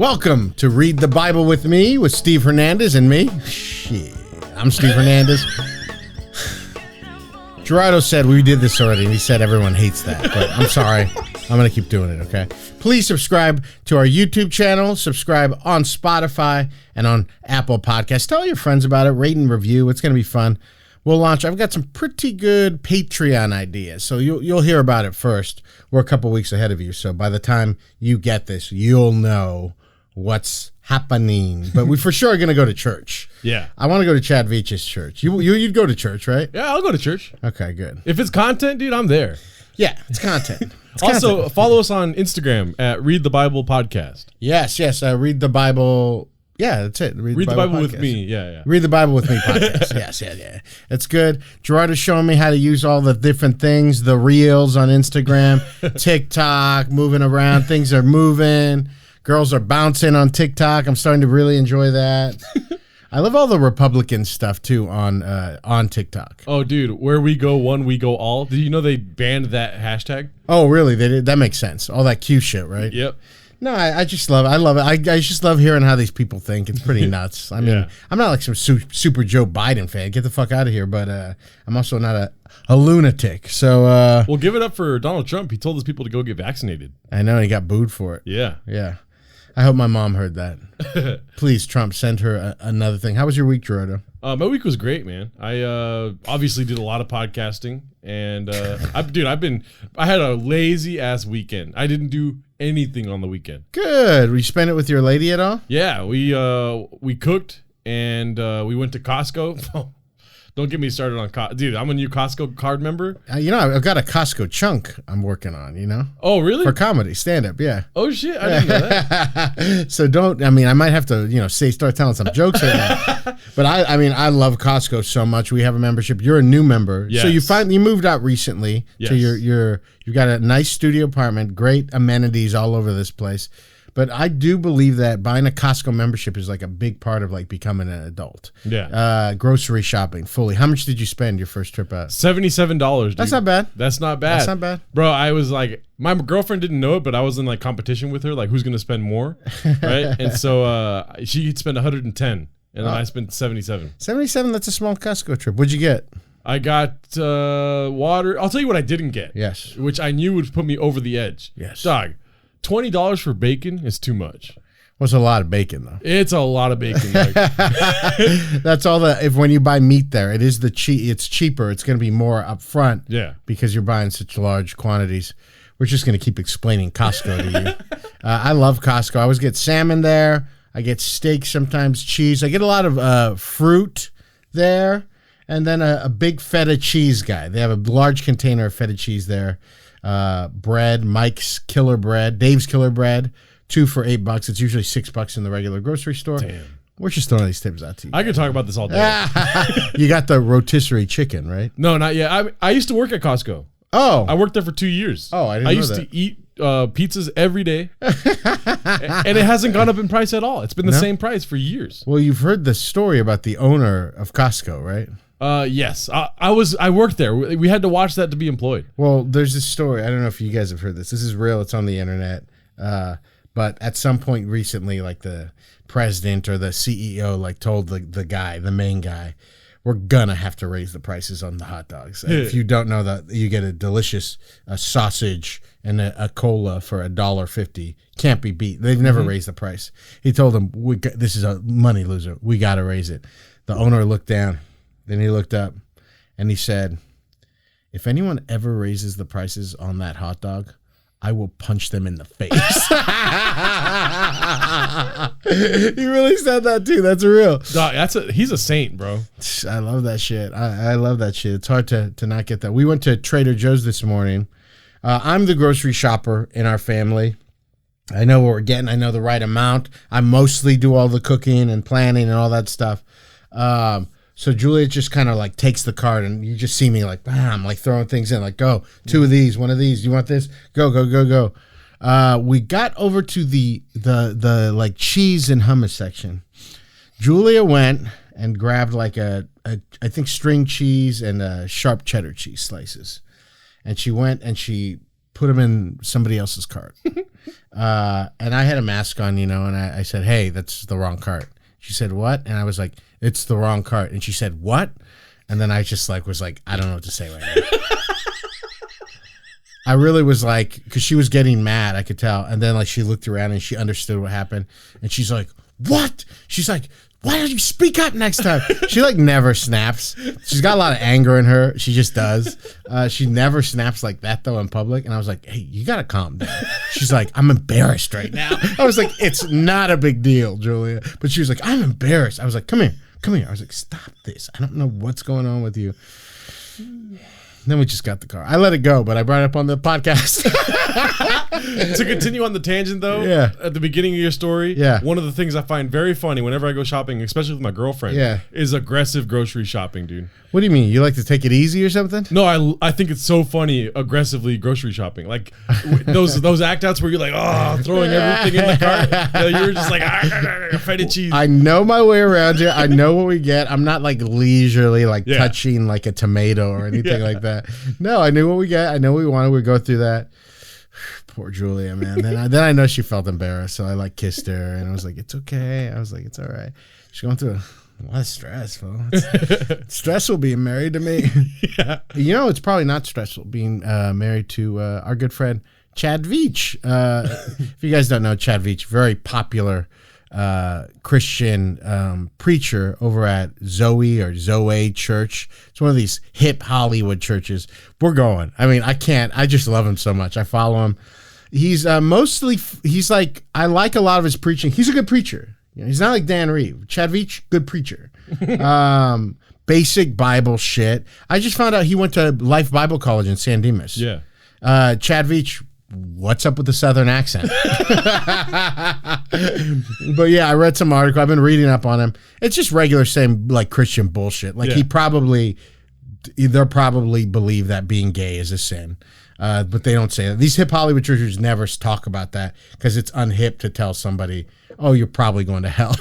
Welcome to Read the Bible with me, with Steve Hernandez and me. Shit, I'm Steve Hernandez. Gerardo said we did this already, and he said everyone hates that, but I'm sorry. I'm going to keep doing it, okay? Please subscribe to our YouTube channel, subscribe on Spotify and on Apple Podcasts. Tell your friends about it, rate and review. It's going to be fun. We'll launch. I've got some pretty good Patreon ideas, so you'll hear about it first. We're a couple weeks ahead of you, so by the time you get this, you'll know what's happening. But we for sure are going to go to church. Yeah. I want to go to Chad Veach's church. You'd go to church, right? Yeah, I'll go to church. Okay, good. If it's content, dude, I'm there. Yeah, it's content. Also, follow us on Instagram at Read the Bible Podcast. Yes. Read the Bible. Yeah, that's it. Read the Bible with me. Yeah. Read the Bible with me podcast. Yes. It's good. Gerardo's showing me how to use all the different things, the reels on Instagram, TikTok, moving around. Things are moving. Girls are bouncing on TikTok. I'm starting to really enjoy that. I love all the Republican stuff, too, on TikTok. Oh, dude, where we go one, we go all. Did you know they banned that hashtag? Oh, really? They did? That makes sense. All that Q shit, right? Yep. No, I just love it. I love it. I just love hearing how these people think. It's pretty nuts. I mean, Yeah. I'm not like some super Joe Biden fan. Get the fuck out of here. But I'm also not a lunatic. So, Well, give it up for Donald Trump. He told his people to go get vaccinated. I know he got booed for it. Yeah. Yeah. I hope my mom heard that. Please, Trump, send her another thing. How was your week, Gerardo? My week was great, man. I obviously did a lot of podcasting, and I had a lazy ass weekend. I didn't do anything on the weekend. Good. Were you spend it with your lady at all? Yeah, we cooked and we went to Costco. Don't get me started on Costco. Dude, I'm a new Costco card member. I've got a Costco chunk I'm working on, Oh, really? For comedy, stand-up, yeah. Oh, shit. I didn't know that. So I might have to, start telling some jokes right now. But I love Costco so much. We have a membership. You're a new member. Yes. So you moved out recently. Yes. So you've got a nice studio apartment, great amenities all over this place. But I do believe that buying a Costco membership is like a big part of like becoming an adult. Yeah. Grocery shopping fully. How much did you spend your first trip out? $77, dude. That's not bad. That's not bad. Bro, I was like, my girlfriend didn't know it, but I was in like competition with her, like who's going to spend more, right? And so she'd spend 110, and I spent 77. 77, that's a small Costco trip. What'd you get? I got water. I'll tell you what I didn't get. Yes. Which I knew would put me over the edge. Yes. Dog. $20 for bacon is too much. What's a lot of bacon though? It's a lot of bacon. That's all when you buy meat there, it's cheaper. It's going to be more up front. Yeah. Because you're buying such large quantities. We're just going to keep explaining Costco to you. I love Costco. I always get salmon there. I get steak, sometimes cheese. I get a lot of fruit there. And then a big feta cheese guy. They have a large container of feta cheese there. Bread, Mike's Killer Bread, Dave's Killer Bread, 2 for $8. It's usually $6 in the regular grocery store. Damn. We're just throwing these tips out to you. I could talk about this all day. You got the rotisserie chicken, right? No, not yet. I used to work at Costco. Oh. I worked there for 2 years. Oh, I didn't know used that. to eat pizzas every day. And it hasn't gone up in price at all. It's been the same price for years. Well, you've heard the story about the owner of Costco, right? Yes. I worked there. We had to watch that to be employed. Well, there's this story. I don't know if you guys have heard this. This is real. It's on the internet. But at some point recently, like the president or the CEO like told the main guy, we're gonna have to raise the prices on the hot dogs. If you don't know that, you get a delicious sausage and a cola for $1.50. Can't be beat. They've never raised the price. He told them, this is a money loser. We got to raise it. The owner looked down. Then he looked up and he said, if anyone ever raises the prices on that hot dog, I will punch them in the face. He really said that too. That's real. Dog, he's a saint, bro. I love that shit. I love that shit. It's hard to not get that. We went to Trader Joe's this morning. I'm the grocery shopper in our family. I know what we're getting. I know the right amount. I mostly do all the cooking and planning and all that stuff. So Julia just kind of like takes the cart, and you just see me like, bam, like throwing things in, like, go, 2 of these, 1 of these. You want this? Go, go, go, go. We got over to the like cheese and hummus section. Julia went and grabbed like I think string cheese and sharp cheddar cheese slices. And she went and she put them in somebody else's cart. And I had a mask on, and I said, hey, that's the wrong cart. She said, what? And I was like, it's the wrong cart. And she said, what? And then I just was like, I don't know what to say right now. I really was like, because she was getting mad, I could tell. And then she looked around and she understood what happened. And she's like, what? She's like, why don't you speak up next time? She never snaps. She's got a lot of anger in her. She just does. She never snaps like that though in public. And I was like, hey, you got to calm down. She's like, I'm embarrassed right now. I was like, it's not a big deal, Julia. But she was like, I'm embarrassed. I was like, come here. I was like, stop this. I don't know what's going on with you. Then we just got the car. I let it go, but I brought it up on the podcast. To continue on the tangent, though, at the beginning of your story, one of the things I find very funny whenever I go shopping, especially with my girlfriend, is aggressive grocery shopping, dude. What do you mean? You like to take it easy or something? No, I think it's so funny, aggressively grocery shopping. Like those act outs where you're like, oh, throwing everything in the cart. You're just like, feta cheese. I know my way around here. I know what we get. I'm not leisurely touching a tomato or anything like that. No, I knew what we get. I know what we wanted. We go through that. Poor Julia, man. Then I know she felt embarrassed, so I kissed her and I was like, it's okay. I was like, it's all right. She's going through a lot of stress, fool. It's stressful being married to me. Yeah. It's probably not stressful being married to our good friend Chad Veach. If you guys don't know, Chad Veach, very popular Christian preacher over at Zoe Church. It's one of these hip Hollywood churches. We're going. I mean, I just love him so much. I follow him. He's I like a lot of his preaching. He's a good preacher. He's not like Dan Reeves. Chad Veach, good preacher. Basic Bible shit. I just found out he went to Life Bible College in San Dimas. Yeah. Chad Veach, what's up with the Southern accent? But yeah, I read some article. I've been reading up on him. It's just regular same Christian bullshit. They'll probably believe that being gay is a sin. But they don't say that. These hip Hollywood churches never talk about that because it's unhip to tell somebody, oh, you're probably going to hell.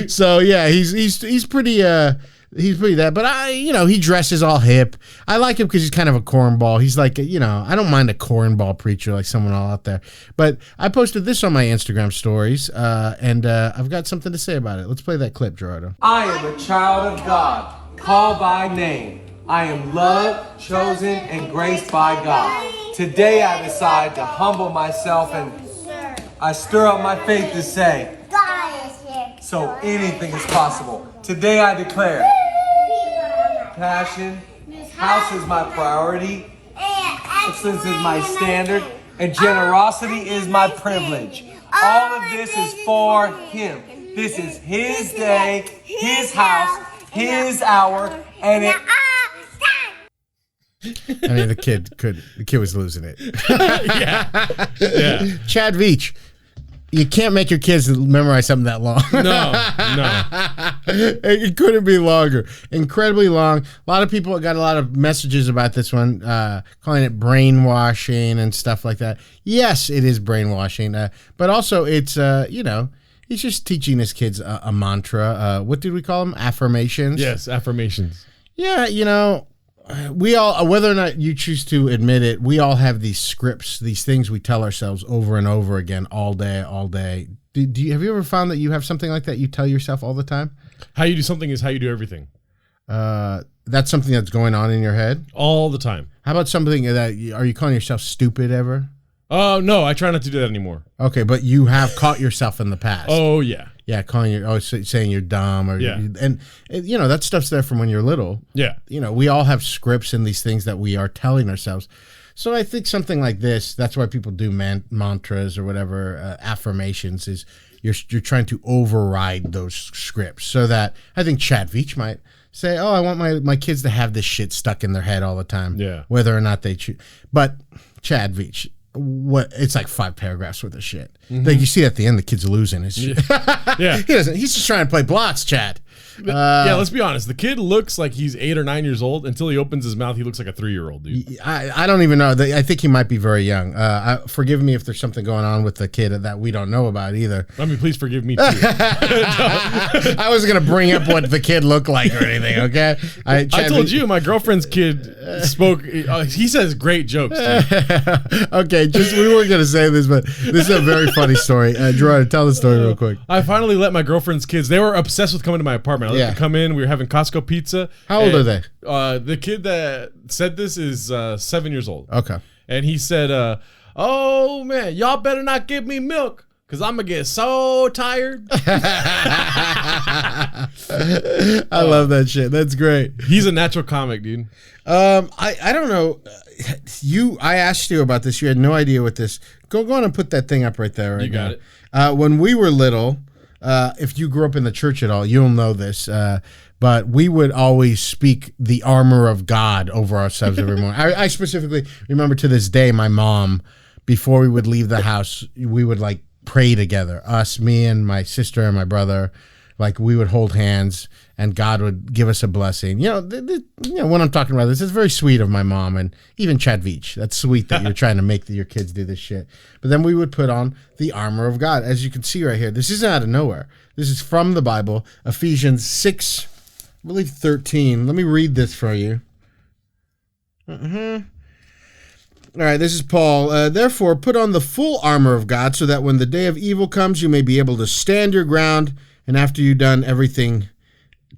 So yeah, he's pretty that, but he dresses all hip. I like him because he's kind of a cornball. He's I don't mind a cornball preacher like someone all out there. But I posted this on my Instagram stories, and I've got something to say about it. Let's play that clip, Gerardo. I am a child of God, called by name. I am loved, chosen, and graced by God. Today I decide to humble myself and I stir up my faith to say, God is here. So anything is possible. Today I declare, passion, house is my priority, excellence is my standard, and generosity is my privilege. All of this is for Him. This is His day, His house, His hour, and it... I mean, the kid was losing it. Yeah. Chad Veach, you can't make your kids memorize something that long. No. It couldn't be longer. Incredibly long. A lot of people got a lot of messages about this one, calling it brainwashing and stuff like that. Yes, it is brainwashing, but also it's he's just teaching his kids a mantra. What did we call them? Affirmations. Yes, affirmations. Yeah, we all, whether or not you choose to admit it, we all have these scripts, these things we tell ourselves over and over again, all day. Have you ever found that you have something like that you tell yourself all the time? How you do something is how you do everything. That's something that's going on in your head? All the time. How about something are you calling yourself stupid ever? Oh, no, I try not to do that anymore. Okay, but you have caught yourself in the past. Oh, yeah. Yeah, saying you're dumb, and that stuff's there from when you're little. Yeah, we all have scripts and these things that we are telling ourselves. So I think something like this, that's why people do mantras or whatever, affirmations, is you're trying to override those scripts. So that I think Chad Veach might say, oh, I want my kids to have this shit stuck in their head all the time. Yeah, whether or not they choose. But Chad Veach, it's like 5 paragraphs worth of shit. Mm-hmm. You see at the end, the kid's losing his shit. Yeah. He's just trying to play blocks, Chad. Yeah, let's be honest. The kid looks like he's 8 or 9 years old. Until he opens his mouth, he looks like a 3-year-old, dude. I don't even know. I think he might be very young. Forgive me if there's something going on with the kid that we don't know about either. I mean, please forgive me, too. I was going to bring up what the kid looked like or anything, okay? I told you, my girlfriend's kid spoke. He says great jokes, dude. Okay, we weren't going to say this, but this is a very funny story. Gerard, tell the story real quick. I finally let my girlfriend's kids, they were obsessed with coming to my apartment. I let them come in. We were having Costco pizza. How old are they? The kid that said this is 7 years old. Okay. And he said, oh, man, y'all better not give me milk because I'm going to get so tired. I love that shit. That's great. He's a natural comic, dude. I don't know. I asked you about this. You had no idea what this. Go on and put that thing up right there. Right you got now. When we were little, if you grew up in the church at all, you'll know this. But we would always speak the armor of God over ourselves every morning. I specifically remember to this day, my mom, before we would leave the house, we would like pray together. Us, me and my sister and my brother, like we would hold hands and God would give us a blessing. You know, when I'm talking about this, it's very sweet of my mom and even Chad Veach. That's sweet that you're trying to make your kids do this shit. But then we would put on the armor of God. As you can see right here, this isn't out of nowhere. This is from the Bible, Ephesians 6, I believe 13. Let me read this for you. All right, this is Paul. Therefore, put on the full armor of God so that when the day of evil comes, you may be able to stand your ground. And after you've done everything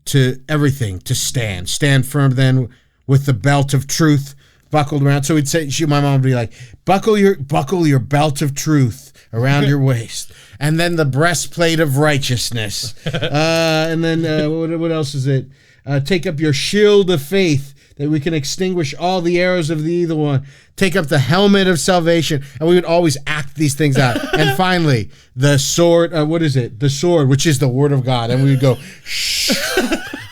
to stand. Stand firm then with the belt of truth buckled around. So we'd say, my mom would be like, buckle your belt of truth around your waist. And then the breastplate of righteousness. And then what else is it? Take up your shield of faith that we can extinguish all the arrows of the evil one. Take up the helmet of salvation. And we would always act these things out. And finally, the sword, what is it? The sword, which is the word of God. And we would go, shh,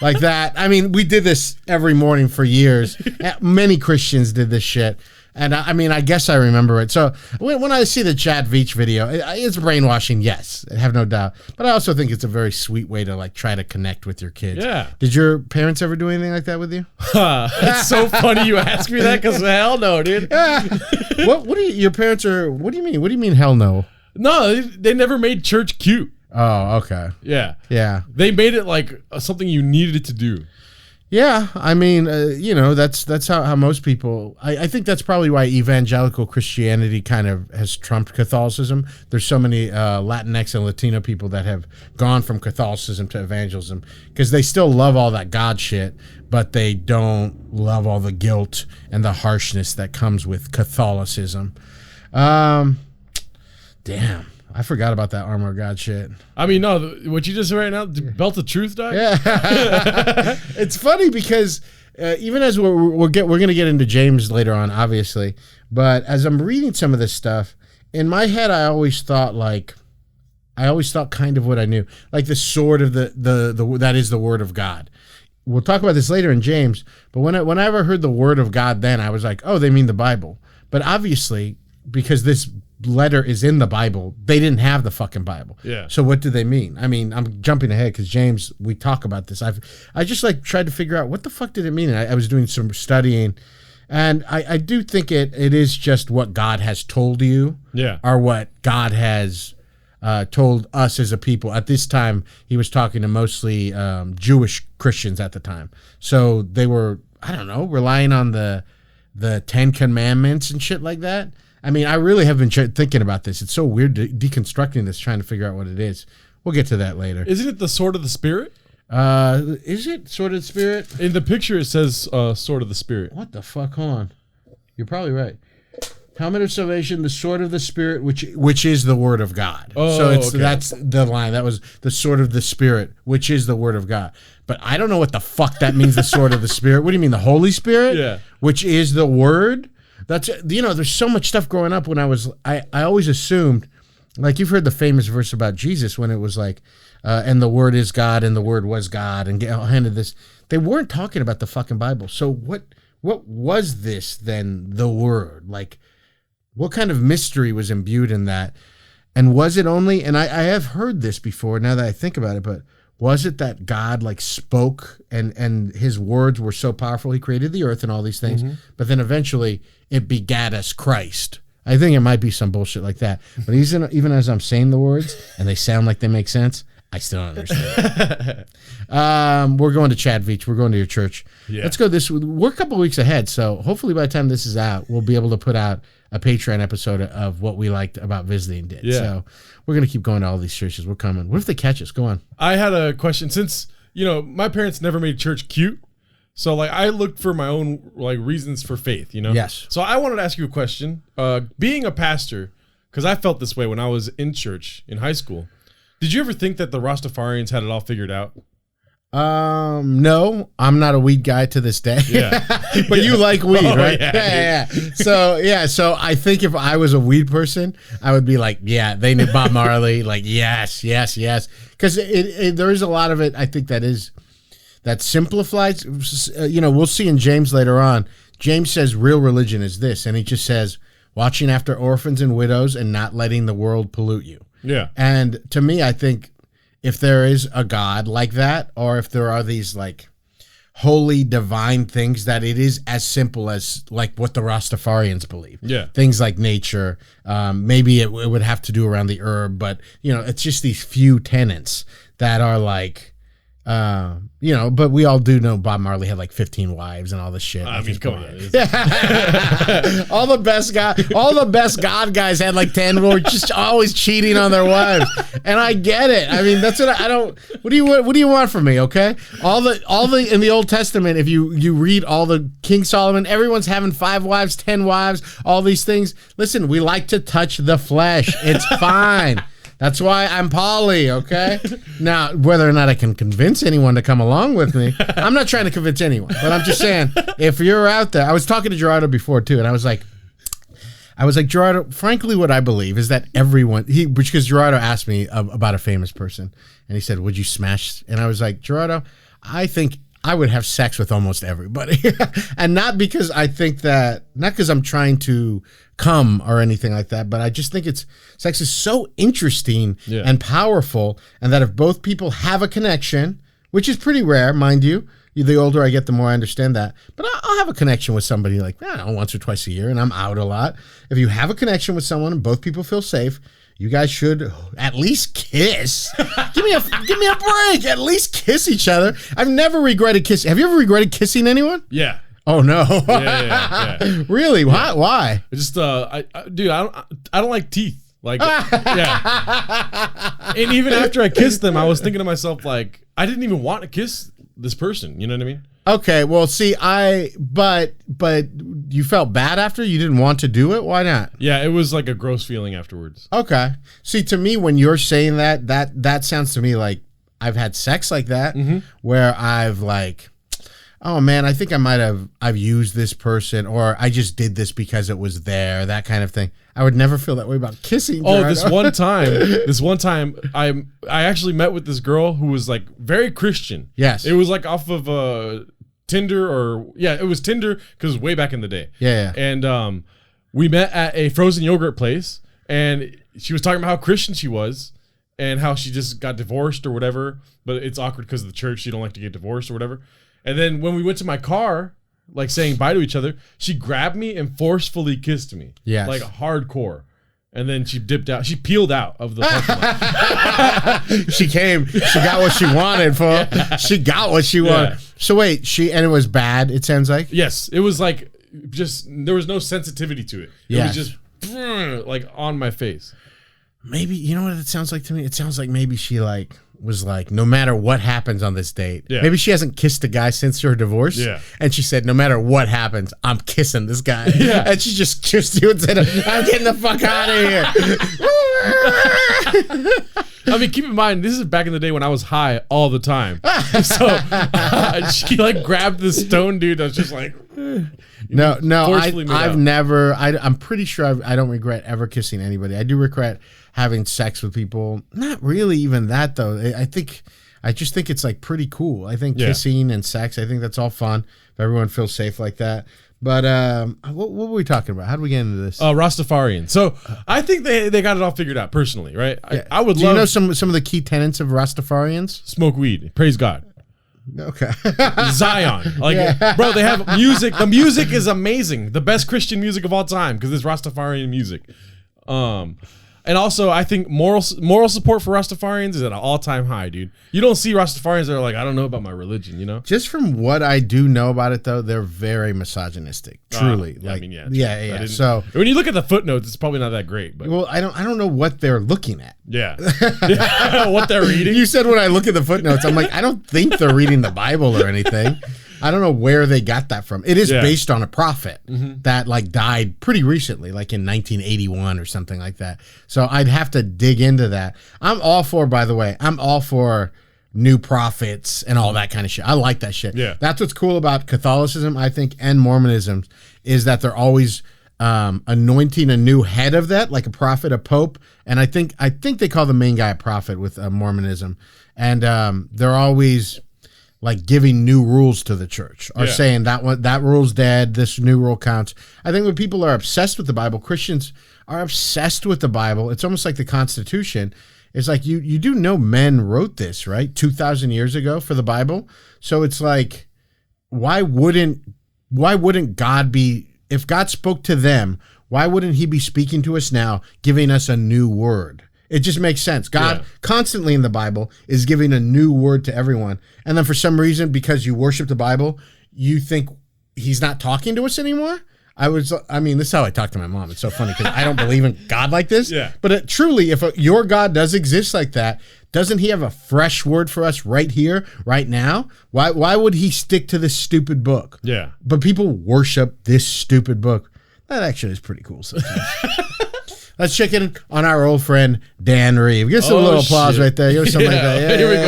like that. I mean, we did this every morning for years. Many Christians did this shit. And I mean, I guess I remember it. So when I see the Chad Veach video, it's brainwashing, yes, I have no doubt. But I also think it's a very sweet way to like try to connect with your kids. Yeah. Did your parents ever do anything like that with you? It's so funny you ask me that because hell no, dude. What do your parents are? What do you mean? What do you mean? Hell no. No, they never made church cute. Oh, okay. Yeah. Yeah. They made it like something you needed to do. Yeah, I mean, that's how most people. I think that's probably why evangelical Christianity kind of has trumped Catholicism. There's so many Latinx and Latino people that have gone from Catholicism to evangelism because they still love all that God shit, but they don't love all the guilt and the harshness that comes with Catholicism. Damn. I forgot about that armor of God shit. I mean, no, what you just said right now, the belt of truth, dog? Yeah. It's funny because even as we're going to get into James later on, obviously, but as I'm reading some of this stuff, in my head, I always thought kind of what I knew, like the sword of the that is the word of God. We'll talk about this later in James, but when I ever heard the word of God, then I was like, oh, they mean the Bible. But obviously, because this letter is in the Bible, they didn't have the fucking Bible. Yeah. So what do they mean? I mean, I'm jumping ahead because James, we talk about this. I just like tried to figure out what the fuck did it mean. I was doing some studying, and I do think it is just what God has told you. Yeah. Or what God has told us as a people. At this time, he was talking to mostly Jewish Christians at the time. So they were, I don't know, relying on the 10 Commandments and shit like that. I mean, I really have been thinking about this. It's so weird deconstructing this, trying to figure out what it is. We'll get to that later. Isn't it the sword of the Spirit? Is it sword of the Spirit? In the picture, it says sword of the Spirit. What the fuck? Hold on. You're probably right. Helmet of salvation, the sword of the Spirit, which is the word of God. Oh, so okay. That's the line. That was the sword of the Spirit, which is the word of God. But I don't know what the fuck that means, the sword of the Spirit. What do you mean, the Holy Spirit? Yeah. Which is the word? That's, there's so much stuff growing up when I always assumed, like you've heard the famous verse about Jesus when it was like, and the word is God and the word was God and handed this. They weren't talking about the fucking Bible. So what was this then, the word? Like, what kind of mystery was imbued in that? And was it only, and I have heard this before now that I think about it, but was it that God like spoke and his words were so powerful, he created the earth and all these things, but then eventually it begat us Christ. I think it might be some bullshit like that. But even as I'm saying the words and they sound like they make sense, I still don't understand. We're going to Chad Veach. We're going to your church. Yeah. Let's go we're a couple of weeks ahead, so hopefully by the time this is out, we'll be able to put out a Patreon episode of what we liked about visiting did. Yeah. So we're going to keep going to all these churches. We're coming. What if they catch us? Go on. I had a question. Since, my parents never made church cute, so like I looked for my own like reasons for faith, Yes. So I wanted to ask you a question. Being a pastor, because I felt this way when I was in church in high school. Did you ever think that the Rastafarians had it all figured out? No, I'm not a weed guy to this day. Yeah. But you like weed, right? Yeah. So I think if I was a weed person, I would be like, yeah, they knew Bob Marley. Like, yes. Because there is a lot of it, I think, that simplifies. We'll see in James later on. James says real religion is this, and he just says watching after orphans and widows and not letting the world pollute you. Yeah. And to me, I think if there is a God like that, or if there are these like holy divine things, that it is as simple as like what the Rastafarians believe. Yeah. Things like nature, maybe it would have to do around the herb, but it's just these few tenets that are like, but we all do know Bob Marley had like 15 wives and all this shit. I mean, come on. all the best God guys had like 10 who were just always cheating on their wives. And I get it. I mean, that's what I don't. What do you want from me? Okay. All the in the Old Testament, if you read all the King Solomon, everyone's having 5 wives, 10 wives, all these things. Listen, we like to touch the flesh. It's fine. That's why I'm poly, okay? Now, whether or not I can convince anyone to come along with me, I'm not trying to convince anyone, but I'm just saying, if you're out there, I was talking to Gerardo before too, and I was like, Gerardo, frankly, what I believe is that everyone, because Gerardo asked me about a famous person, and he said, would you smash? And I was like, Gerardo, I think I would have sex with almost everybody. And not because I'm trying to come or anything like that, but I just think sex is so interesting and powerful, and that if both people have a connection, which is pretty rare, mind you, the older I get, the more I understand that, but I'll have a connection with somebody like, once or twice a year, and I'm out a lot. If you have a connection with someone and both people feel safe, you guys should at least kiss. Give me a break. At least kiss each other. I've never regretted kissing. Have you ever regretted kissing anyone? Yeah. Oh no. Yeah. Really? Yeah. Why? Just I don't like teeth. Like yeah. And even after I kissed them, I was thinking to myself, like, I didn't even want to kiss this person. You know what I mean? Okay, well, see, but you felt bad after? You didn't want to do it? Why not? Yeah, it was like a gross feeling afterwards. Okay. See, to me, when you're saying that sounds to me like I've had sex like that, where I've like, oh man, I think I've used this person, or I just did this because it was there, that kind of thing. I would never feel that way about kissing. Oh, this one time, I actually met with this girl who was like very Christian. Yes. It was like off of Tinder, it was Tinder, because it was way back in the day. Yeah. And we met at a frozen yogurt place, and she was talking about how Christian she was and how she just got divorced or whatever, but it's awkward because of the church. She don't like to get divorced or whatever. And then when we went to my car, like saying bye to each other, she grabbed me and forcefully kissed me. Yes. Like hardcore. And then she dipped out. She peeled out of the parking lot. She got what she wanted, fool. She got what she wanted. So wait, and it was bad, it sounds like? Yes. It was like, there was no sensitivity to it. It was just like on my face. Maybe, you know what it sounds like to me? It sounds like maybe she was like, no matter what happens on this date. Yeah. Maybe she hasn't kissed a guy since her divorce. Yeah. And she said, no matter what happens, I'm kissing this guy. Yeah. And she just kissed you and said, I'm getting the fuck out of here. I mean, keep in mind, this is back in the day when I was high all the time. So she like grabbed this stone dude. I was just like, no, I'm pretty sure I don't regret ever kissing anybody. I do regret having sex with people. Not really even that though. I just think it's like pretty cool. I think kissing and sex, I think that's all fun if everyone feels safe like that. But what were we talking about? How did we get into this? Rastafarian. So I think they got it all figured out personally, right? Yeah. I would Do love you know some of the key tenets of Rastafarians? smoke weed, praise God. Okay. Zion. Like, bro, they have music. The music is amazing. The best Christian music of all time because it's Rastafarian music. And also, I think moral support for Rastafarians is at an all-time high, dude. You don't see Rastafarians that are like, I don't know about my religion, you know? Just from what I do know about it, though, they're very misogynistic. Truly. I mean, yeah. Yeah. So when you look at the footnotes, it's probably not that great. But well, I don't know what they're looking at. Yeah. What they're reading. You said when I look at the footnotes, I'm like, I don't think they're reading the Bible or anything. I don't know where they got that from. It is based on a prophet that like died pretty recently, like in 1981 or something like that. So I'd have to dig into that. I'm all for, by the way, new prophets and all that kind of shit. I like that shit. Yeah. That's what's cool about Catholicism, I think, and Mormonism is that they're always anointing a new head of that, like a prophet, a pope. And I think they call the main guy a prophet with Mormonism. And they're always like giving new rules to the church or saying that rule's dead, this new rule counts. I think when people are obsessed with the Bible, Christians are obsessed with the Bible. It's almost like the Constitution. It's like you do know men wrote this, right? 2,000 years ago for the Bible. So it's like, why wouldn't God be, if God spoke to them, why wouldn't he be speaking to us now, giving us a new word? It just makes sense. God constantly in the Bible is giving a new word to everyone. And then for some reason, because you worship the Bible, you think he's not talking to us anymore? This is how I talk to my mom. It's so funny because I don't believe in God like this. Yeah. But truly, if your God does exist like that, doesn't he have a fresh word for us right here, right now? Why would he stick to this stupid book? Yeah. But people worship this stupid book. That actually is pretty cool sometimes. Let's check in on our old friend, Dan Reeves. Give us a little applause right there. Give us something like that. Here we go.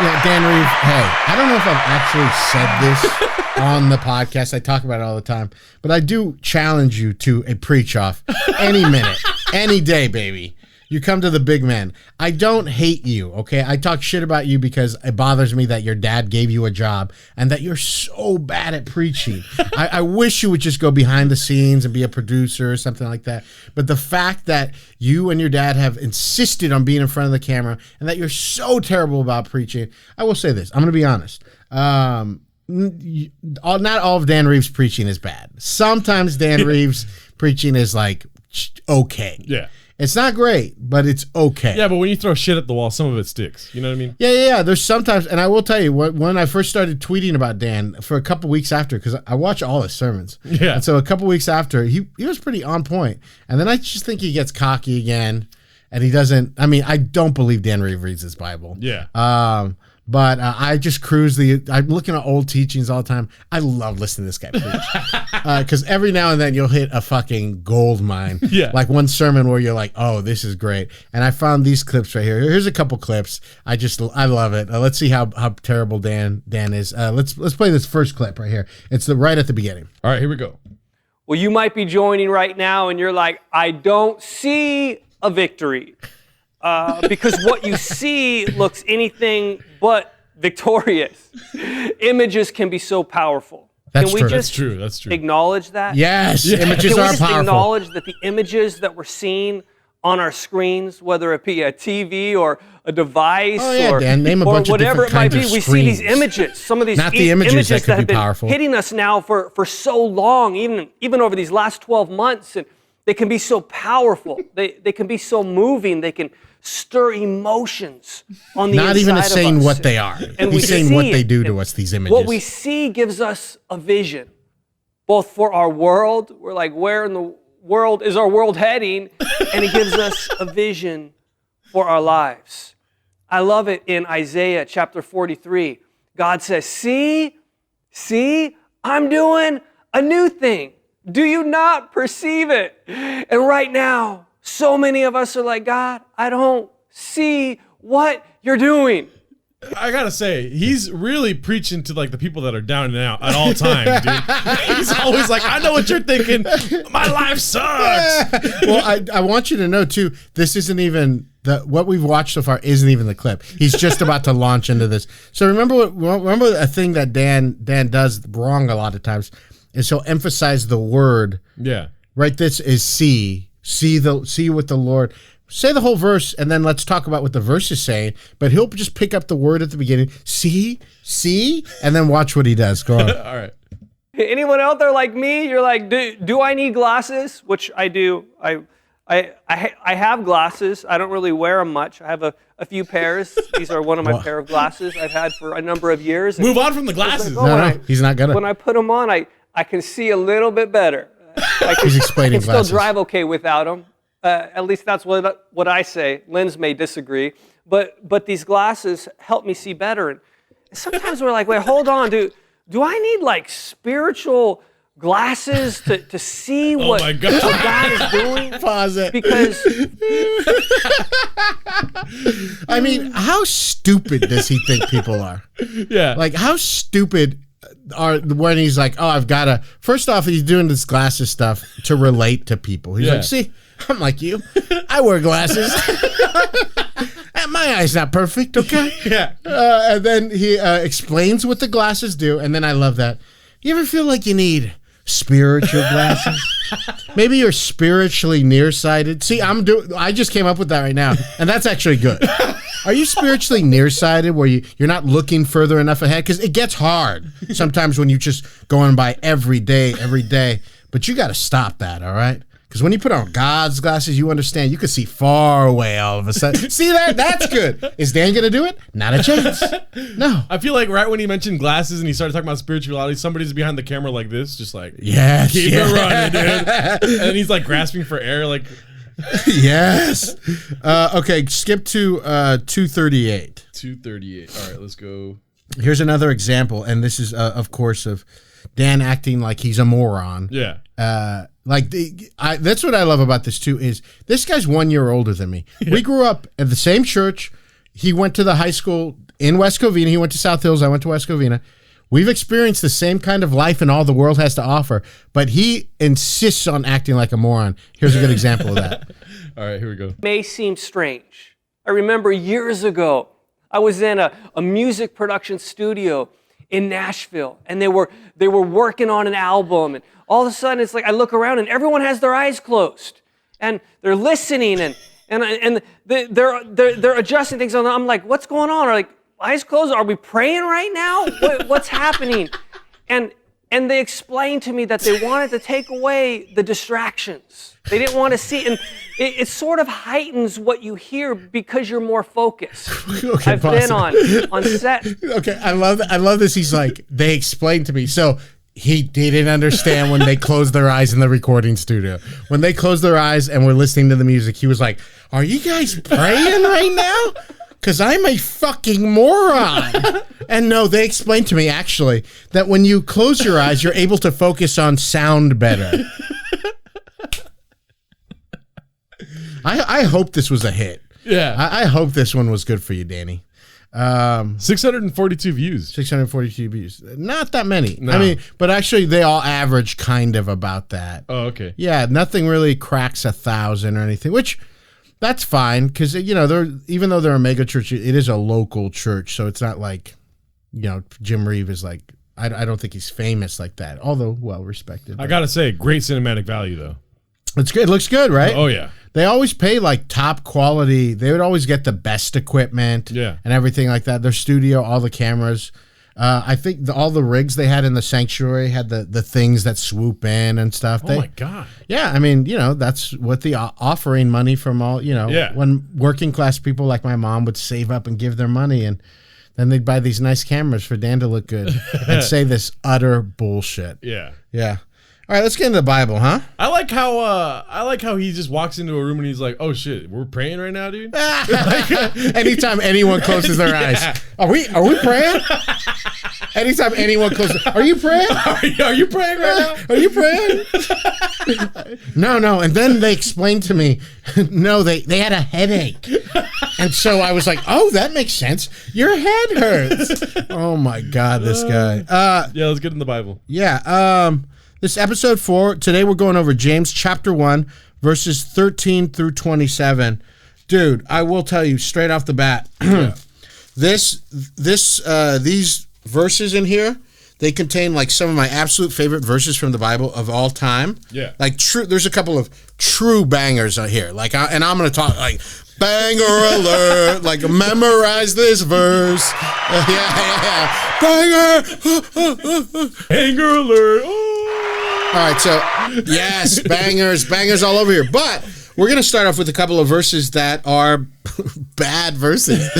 Yeah, Dan Reeves. Hey, I don't know if I've actually said this on the podcast. I talk about it all the time. But I do challenge you to a preach-off any minute, any day, baby. You come to the big man. I don't hate you, okay? I talk shit about you because it bothers me that your dad gave you a job and that you're so bad at preaching. I wish you would just go behind the scenes and be a producer or something like that. But the fact that you and your dad have insisted on being in front of the camera and that you're so terrible about preaching, I will say this. I'm going to be honest. Not all of Dan Reeves' preaching is bad. Sometimes Dan Reeves' preaching is like okay. Yeah. It's not great, but it's okay. Yeah, but when you throw shit at the wall, some of it sticks. You know what I mean? Yeah. There's sometimes, and I will tell you, when I first started tweeting about Dan for a couple weeks after, because I watch all his sermons. Yeah. And so a couple weeks after, he was pretty on point. And then I just think he gets cocky again, and he doesn't. I mean, I don't believe Dan Reeves reads his Bible. Yeah. But I just cruise I'm looking at old teachings all the time. I love listening to this guy preach. Because every now and then you'll hit a fucking gold mine. Yeah. Like one sermon where you're like, oh, this is great. And I found these clips right here. Here's a couple clips. I love it. Let's see how terrible Dan is. Let's play this first clip right here. It's right at the beginning. All right, here we go. Well, you might be joining right now and you're like, I don't see a victory. Because what you see looks anything but victorious. Images can be so powerful. That's can we true. just That's true. acknowledge that? Yes, Yeah. images Can we are just powerful. acknowledge that the images that we're seeing on our screens, whether it be a TV or a device or Dan, name a bunch of whatever it might different be, kinds we of see these screens. images. Some of these Not the images that could have be been powerful. hitting us now for so long, even over these last 12 months, and they can be so powerful. They can be so moving. They can stir emotions on the Not inside even saying of us. what they are. And He's saying what see they it. do to us, these images. What we see gives us a vision, both for our world. We're like, where in the world is our world heading? And it gives us a vision for our lives. I love it in Isaiah chapter 43. God says, see, I'm doing a new thing. Do you not perceive it? And right now, so many of us are like, God, I don't see what you're doing. I gotta say, he's really preaching to like the people that are down and out at all times, dude. He's always like, I know what you're thinking. My life sucks. Well, I want you to know too, this isn't even what we've watched so far isn't even the clip. He's just about to launch into this. So remember a thing that Dan does wrong a lot of times is he'll emphasize the word. Yeah. Right. This is see what the Lord. Say the whole verse, and then let's talk about what the verse is saying. But he'll just pick up the word at the beginning, see, and then watch what he does. Go on. All right. Anyone out there like me? You're like, do I need glasses? Which I do. I have glasses. I don't really wear them much. I have a few pairs. These are one of my pair of glasses I've had for a number of years. Move on from the glasses. No, he's not gonna. When I put them on, I can see a little bit better. He's explaining I can glasses. still drive okay without them. At least that's what I say. Lens may disagree, but these glasses help me see better. And sometimes we're like, wait, hold on, do I need like spiritual glasses to see what God is doing? Pause it. Because I mean, how stupid does he think people are? Yeah. Like, how stupid are when he's like, oh, I've got to. First off, he's doing this glasses stuff to relate to people. He's like, see, I'm like you. I wear glasses. My eye's not perfect, okay? Yeah. And then he explains what the glasses do, and then I love that. You ever feel like you need spiritual glasses? Maybe you're spiritually nearsighted. See, I just came up with that right now, and that's actually good. Are you spiritually nearsighted where you're not looking further enough ahead? Because it gets hard sometimes when you just going by every day. But you got to stop that, all right? Because when you put on God's glasses, you understand you can see far away all of a sudden. See that? That's good. Is Dan going to do it? Not a chance. No. I feel like right when he mentioned glasses and he started talking about spirituality, somebody's behind the camera like this, just like, yes, keep it running, dude. And he's like grasping for air, like. Yes. Okay, skip to 238. 238. All right, let's go. Here's another example, and this is, of course, of Dan acting like he's a moron. Yeah. That's what I love about this too. Is this guy's 1 year older than me? Yeah. We grew up at the same church. He went to the high school in West Covina. He went to South Hills. I went to West Covina. We've experienced the same kind of life and all the world has to offer, but he insists on acting like a moron. Here's a good example of that. All right, here we go. May seem strange. I remember years ago, I was in a music production studio in Nashville, and they were working on an album, and all of a sudden it's like I look around and everyone has their eyes closed, and they're listening, and they're adjusting things. And I'm like, what's going on? Are like eyes closed? Are we praying right now? What's happening? And they explained to me that they wanted to take away the distractions. They didn't want to see, and it sort of heightens what you hear because you're more focused. Okay, I've been on set. Okay, I love this. He's like, they explained to me. So he didn't understand when they closed their eyes in the recording studio. When they closed their eyes and were listening to the music, he was like, are you guys praying right now? Because I'm a fucking moron. And no, they explained to me, actually, that when you close your eyes, you're able to focus on sound better. I hope this was a hit. Yeah. I hope this one was good for you, Danny. 642 views. 642 views. Not that many. No. I mean, but actually they all average kind of about that. Oh, okay. Yeah, nothing really cracks 1,000 or anything, which that's fine because, you know, even though they're a mega church, it is a local church. So it's not like, you know, Jim Reeves is like, I don't think he's famous like that, although well respected. I got to say, great cinematic value, though. It's good. It looks good, right? Oh, yeah. They always pay like top quality. They would always get the best equipment and everything like that. Their studio, all the cameras. I think all the rigs they had in the sanctuary had the things that swoop in and stuff. Oh, my God. Yeah, I mean, you know, that's what the offering money from all, you know, when working class people like my mom would save up and give their money, and then they'd buy these nice cameras for Dan to look good and say this utter bullshit. Yeah. Yeah. All right, let's get into the Bible, huh? I like how he just walks into a room and he's like, "Oh shit, we're praying right now, dude." Anytime anyone closes their eyes, are we praying? Anytime anyone closes, are you praying? Are you praying right now? Are you praying? No. And then they explained to me, no, they had a headache, and so I was like, oh, that makes sense. Your head hurts. Oh my God, this guy. Yeah, let's get in the Bible. Yeah. This episode 4, today we're going over James chapter 1, verses 13 through 27. Dude, I will tell you straight off the bat, these verses in here, they contain like some of my absolute favorite verses from the Bible of all time. Yeah. Like there's a couple of true bangers out here. Like, and I'm going to talk like banger alert, like memorize this verse. Banger. Banger alert. All right, so yes, bangers all over here. But we're going to start off with a couple of verses that are bad verses.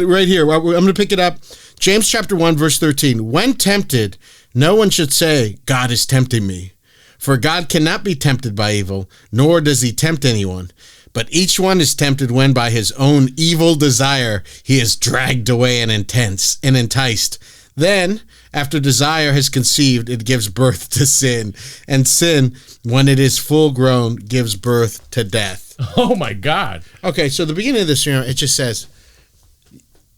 Right here, I'm going to pick it up. James chapter 1, verse 13. When tempted, no one should say, God is tempting me. For God cannot be tempted by evil, nor does he tempt anyone. But each one is tempted when by his own evil desire he is dragged away and enticed. Then, after desire has conceived, it gives birth to sin. And sin, when it is full grown, gives birth to death. Oh my God. Okay, so the beginning of this, it just says,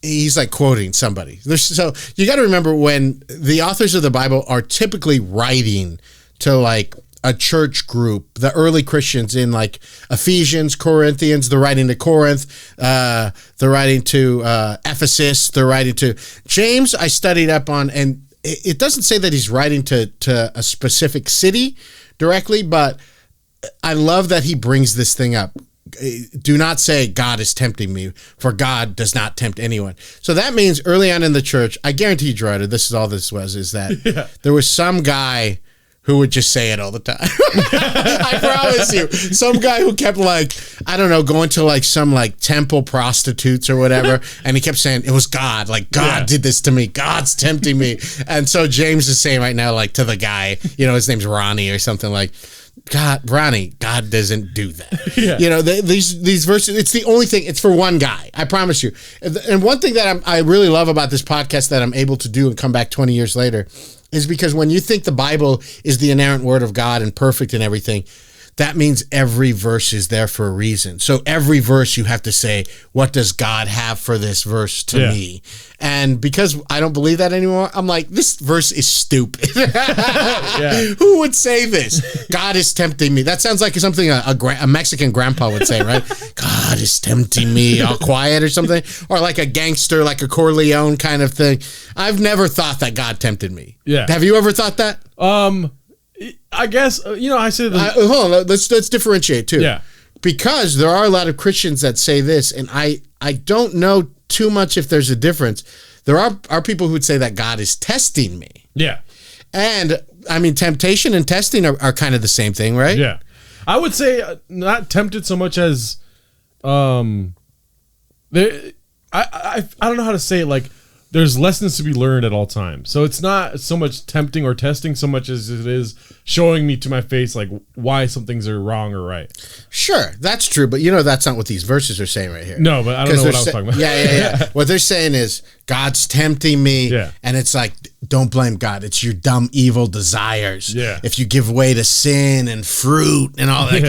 he's like quoting somebody. So you got to remember when the authors of the Bible are typically writing to like a church group, the early Christians in like Ephesians, Corinthians, they're writing to Corinth, they're writing to Ephesus, they're writing to James. I studied up on, and it doesn't say that he's writing to a specific city directly, but I love that he brings this thing up. Do not say God is tempting me, for God does not tempt anyone. So that means early on in the church, I guarantee you, Gerardo, this is all this was, is that there was some guy who would just say it all the time. I promise you. Some guy who kept like, I don't know, going to like some like temple prostitutes or whatever. And he kept saying, it was God. Like God did this to me. God's tempting me. And so James is saying right now, like to the guy, his name's Ronnie or something like, God, Ronnie, God doesn't do that. These verses, it's the only thing, it's for one guy. I promise you. And one thing that I really love about this podcast that I'm able to do and come back 20 years later is because when you think the Bible is the inerrant word of God and perfect and everything, that means every verse is there for a reason. So every verse you have to say, what does God have for this verse to me? And because I don't believe that anymore, I'm like, this verse is stupid. Who would say this? God is tempting me. That sounds like something a Mexican grandpa would say, right? God is tempting me, all quiet or something. Or like a gangster, like a Corleone kind of thing. I've never thought that God tempted me. Yeah. Have you ever thought that? I guess, I say that. Hold on, let's differentiate too. Yeah. Because there are a lot of Christians that say this, and I don't know too much if there's a difference. There are people who would say that God is testing me. Yeah. And, I mean, temptation and testing are kind of the same thing, right? Yeah. I would say not tempted so much as, I don't know how to say it, like, there's lessons to be learned at all times. So it's not so much tempting or testing so much as it is showing me to my face like why some things are wrong or right. Sure, that's true, but that's not what these verses are saying right here. No, but I don't know what I was talking about. Yeah. What they're saying is God's tempting me, and it's like, don't blame God. It's your dumb, evil desires. Yeah. If you give way to sin and fruit and all that,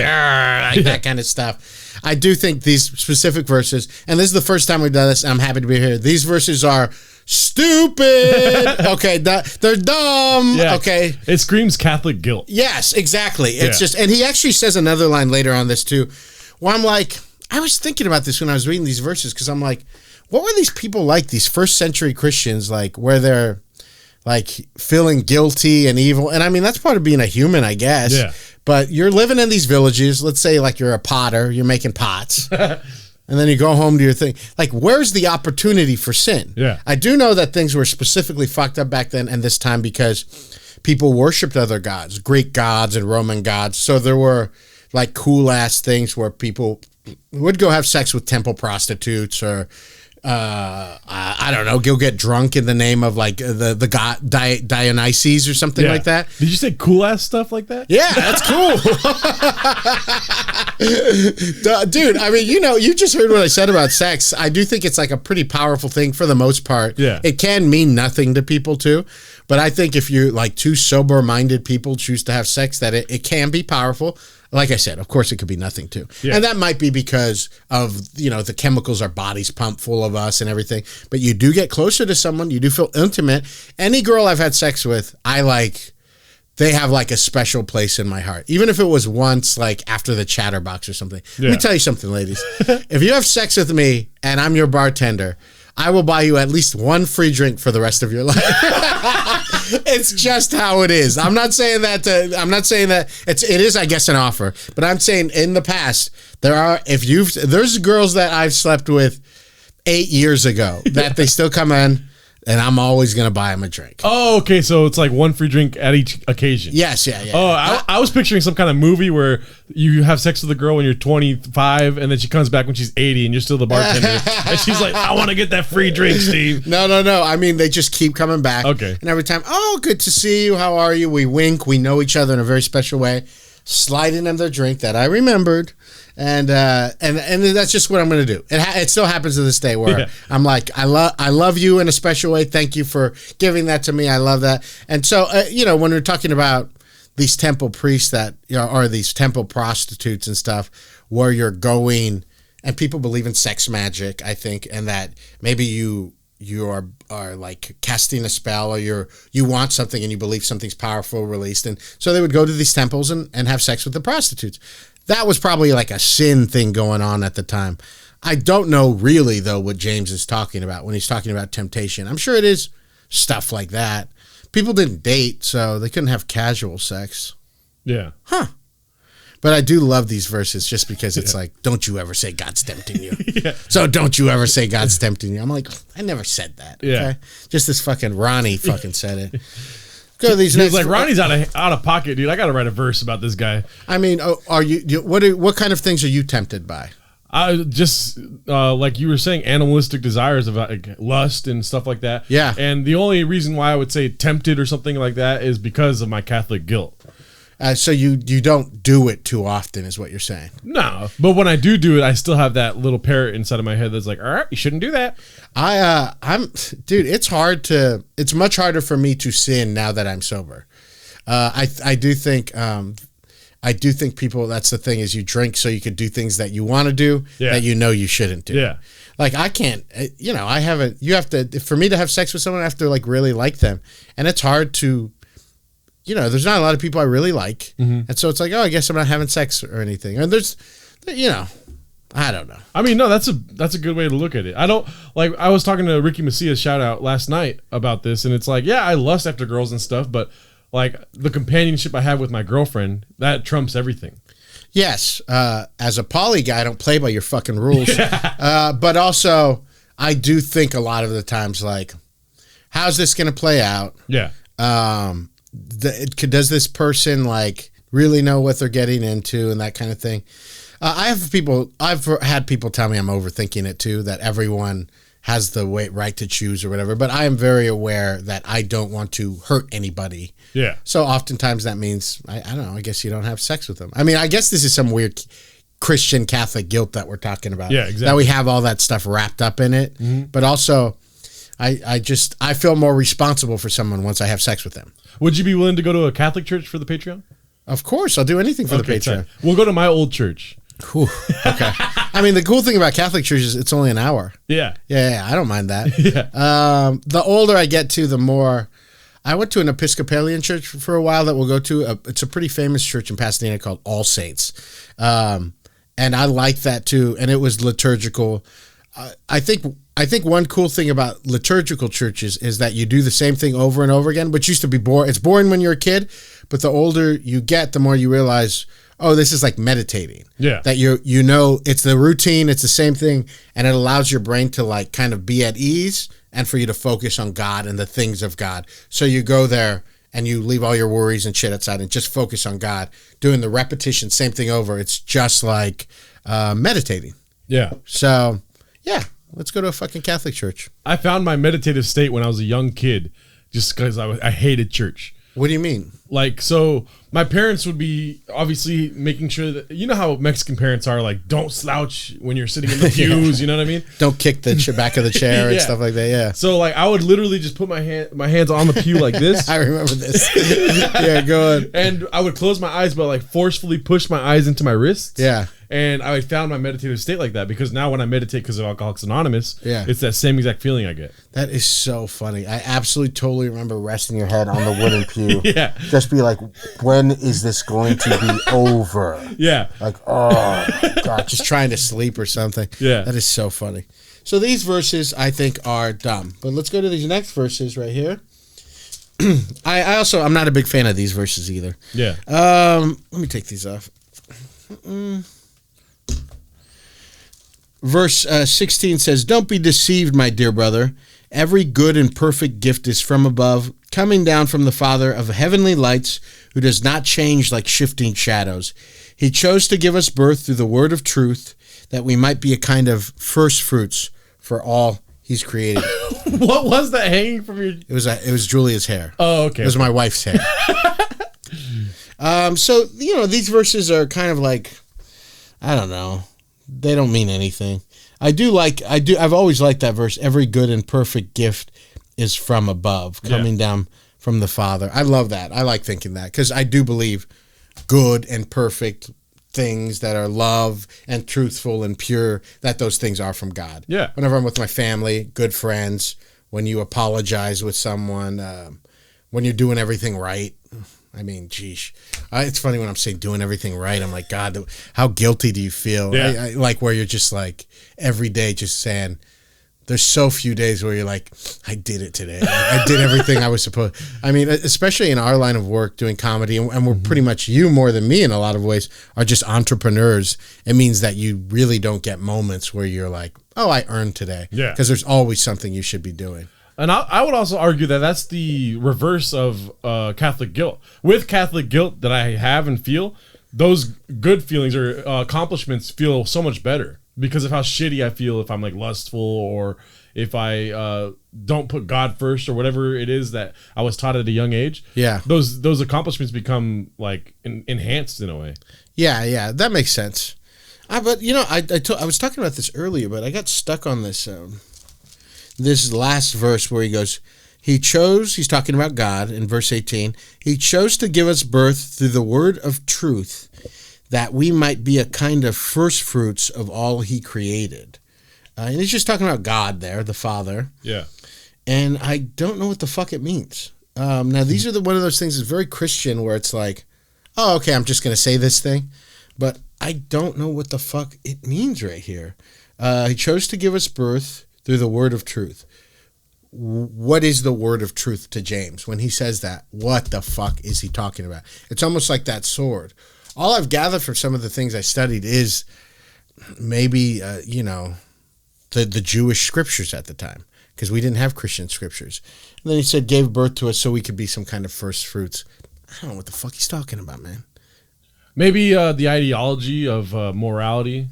that kind of stuff. I do think these specific verses, and this is the first time we've done this, and I'm happy to be here. These verses are stupid. Okay, they're dumb. Yeah, okay. It screams Catholic guilt. Yes, exactly. It's just, and he actually says another line later on this too, where I'm like, I was thinking about this when I was reading these verses, because I'm like, what were these people like, these first century Christians, like where they're like feeling guilty and evil? And I mean, that's part of being a human, I guess. Yeah. But you're living in these villages. Let's say like you're a potter, you're making pots. And then you go home to your thing. Like, where's the opportunity for sin? Yeah. I do know that things were specifically fucked up back then and this time because people worshipped other gods, Greek gods and Roman gods. So there were like cool ass things where people would go have sex with temple prostitutes or I don't know, go get drunk in the name of like the god Dionysus or something like that. Did you say cool ass stuff like that? Yeah, that's cool. Dude, I mean, you just heard what I said about sex. I do think it's like a pretty powerful thing for the most part. Yeah. It can mean nothing to people too. But I think if you like two sober-minded people choose to have sex, that it can be powerful. Like I said, of course, it could be nothing too. Yeah. And that might be because of, the chemicals our bodies pump full of us and everything. But you do get closer to someone. You do feel intimate. Any girl I've had sex with, they have like a special place in my heart. Even if it was once, like after the Chatterbox or something. Let me tell you something, ladies. If you have sex with me and I'm your bartender, I will buy you at least one free drink for the rest of your life. It's just how it is. I'm not saying that it is, I guess, an offer, but I'm saying in the past, there's girls that I've slept with 8 years ago that they still come in, and I'm always going to buy them a drink. Oh, okay. So it's like one free drink at each occasion. Yes, yeah. Oh, I was picturing some kind of movie where you have sex with a girl when you're 25 and then she comes back when she's 80 and you're still the bartender. And she's like, I want to get that free drink, Steve. No. I mean, they just keep coming back. Okay. And every time, oh, good to see you. How are you? We wink. We know each other in a very special way. Slide in them their drink that I remembered. And that's just what I'm going to do. It still happens to this day where I'm like, I love you in a special way. Thank you for giving that to me. I love that. And so, when we're talking about these temple priests that, or these temple prostitutes and stuff, where you're going, and people believe in sex magic, I think, and that maybe you are like casting a spell, or you want something and you believe something's powerful released. And so they would go to these temples and have sex with the prostitutes. That was probably like a sin thing going on at the time. I don't know really, though, what James is talking about when he's talking about temptation. I'm sure it is stuff like that. People didn't date, so they couldn't have casual sex. Yeah. Huh. But I do love these verses just because it's like, don't you ever say God's tempting you. So don't you ever say God's tempting you. I'm like, I never said that. Yeah. Okay? Just this fucking Ronnie fucking said it. Go to these He's like, Ronnie's out of pocket, dude. I got to write a verse about this guy. I mean, what kind of things are you tempted by? I just like you were saying, animalistic desires of like lust and stuff like that. Yeah. And the only reason why I would say tempted or something like that is because of my Catholic guilt. So you don't do it too often, is what you're saying? No, but when I do it, I still have that little parrot inside of my head that's like, all right, you shouldn't do that. Dude, it's much harder for me to sin now that I'm sober. I do think people, that's the thing, is you drink so you could do things that you want to do that you shouldn't do. Yeah. Like I can't, for me to have sex with someone, I have to like really like them. And it's hard to, there's not a lot of people I really like. Mm-hmm. And so it's like, oh, I guess I'm not having sex or anything. And there's, I don't know. I mean, no, that's a good way to look at it. I was talking to Ricky Macias, shout out, last night about this. And it's like, yeah, I lust after girls and stuff, but like the companionship I have with my girlfriend, that trumps everything. Yes. As a poly guy, I don't play by your fucking rules. But also, I do think a lot of the times, like, how's this going to play out? Yeah. Does this person like really know what they're getting into and that kind of thing? I've had people tell me I'm overthinking it too, that everyone has the right to choose or whatever, but I am very aware that I don't want to hurt anybody. Yeah. So oftentimes that means, I don't know, I guess you don't have sex with them. I mean, I guess this is some weird Christian Catholic guilt that we're talking about. Yeah, exactly. That we have all that stuff wrapped up in it. Mm-hmm. But also, I feel more responsible for someone once I have sex with them. Would you be willing to go to a Catholic church for the Patreon? Of course, I'll do anything for the Patreon. Sorry. We'll go to my old church. Whew, okay. I mean, the cool thing about Catholic church is it's only an hour. Yeah. Yeah, I don't mind that. Yeah. The older I get to, the more. I went to an Episcopalian church for a while that we'll go to. It's a pretty famous church in Pasadena called All Saints. And I liked that too. And it was liturgical. I think one cool thing about liturgical churches is that you do the same thing over and over again, which used to be boring. It's boring when you're a kid, but the older you get, the more you realize, oh, this is like meditating. Yeah. That it's the routine, it's the same thing, and it allows your brain to like kind of be at ease and for you to focus on God and the things of God. So you go there and you leave all your worries and shit outside and just focus on God, doing the repetition, same thing over. It's just like meditating. Yeah. So, yeah, let's go to a fucking Catholic church. I found my meditative state when I was a young kid just because I hated church. What do you mean? Like, so my parents would be obviously making sure that, you know how Mexican parents are, like, don't slouch when you're sitting in the pews, you know what I mean? Don't kick the back of the chair and stuff like that, yeah. So, like, I would literally just put my hands on the pew like this. I remember this. Yeah, go on. And I would close my eyes, but, like, forcefully push my eyes into my wrists. Yeah. And I found my meditative state like that because now when I meditate because of Alcoholics Anonymous, Yeah. it's that same exact feeling I get. That is so funny. I absolutely totally remember resting your head on the wooden pew. Yeah. Just be like, when is this going to be over? Yeah. Like, oh, God, just trying to sleep or something. Yeah. That is so funny. So these verses, I think, are dumb. But let's go to these next verses right here. I'm not a big fan of these verses either. Yeah. Let me take these off. Verse 16 says, "Don't be deceived, my dear brother. Every good and perfect gift is from above, coming down from the Father of heavenly lights, who does not change like shifting shadows. He chose to give us birth through the word of truth, that we might be a kind of first fruits for all he's created." What was that hanging from your... It was Julia's hair. Oh, okay. It was my wife's hair. So, these verses are kind of like, I don't know. They don't mean anything. I've always liked that verse. Every good and perfect gift is from above, coming down from the Father. I love that. I like thinking that because I do believe good and perfect things that are love and truthful and pure, that those things are from God. Yeah. Whenever I'm with my family, good friends, when you apologize with someone, when you're doing everything right. I mean, geesh. It's funny when I'm saying doing everything right. I'm like, God, how guilty do you feel? Yeah. I like where you're just like every day just saying, there's so few days where you're like, I did it today. I did everything I was supposed. I mean, especially in our line of work doing comedy, and we're pretty much, you more than me in a lot of ways, are just entrepreneurs. It means that you really don't get moments where you're like, oh, I earned today. Yeah. Because there's always something you should be doing. And I would also argue that that's the reverse of Catholic guilt. With Catholic guilt that I have and feel, those good feelings or accomplishments feel so much better because of how shitty I feel if I'm like lustful or if I don't put God first or whatever it is that I was taught at a young age. Yeah. Those accomplishments become like enhanced in a way. Yeah, that makes sense. But I was talking about this earlier, but I got stuck on this this last verse where he goes, he's talking about God in verse 18, he chose to give us birth through the word of truth, that we might be a kind of first fruits of all he created. And he's just talking about God there, the Father. Yeah. And I don't know what the fuck it means. Now, these are one of those things that's very Christian where it's like, oh, okay, I'm just going to say this thing. But I don't know what the fuck it means right here. He chose to give us birth through the word of truth. What is the word of truth to James? When he says that, what the fuck is he talking about? It's almost like that sword. All I've gathered from some of the things I studied is maybe, the Jewish scriptures at the time, because we didn't have Christian scriptures. And then he said, gave birth to us so we could be some kind of first fruits. I don't know what the fuck he's talking about, man. Maybe the ideology of morality.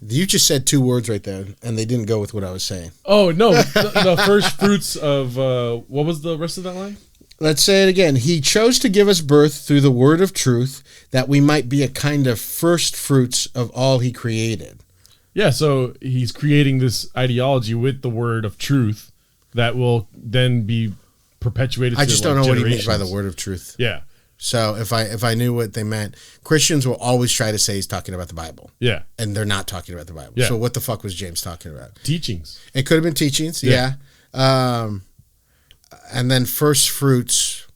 You just said two words right there, and they didn't go with what I was saying. Oh, no. The first fruits of, what was the rest of that line? Let's say it again. He chose to give us birth through the word of truth, that we might be a kind of first fruits of all he created. Yeah, so he's creating this ideology with the word of truth that will then be perpetuated. I just don't know what he means by the generations. word of truth. Yeah. So if I knew what they meant, Christians will always try to say he's talking about the Bible. Yeah. And they're not talking about the Bible. Yeah. So what the fuck was James talking about? Teachings. It could have been teachings, yeah. And then first fruits,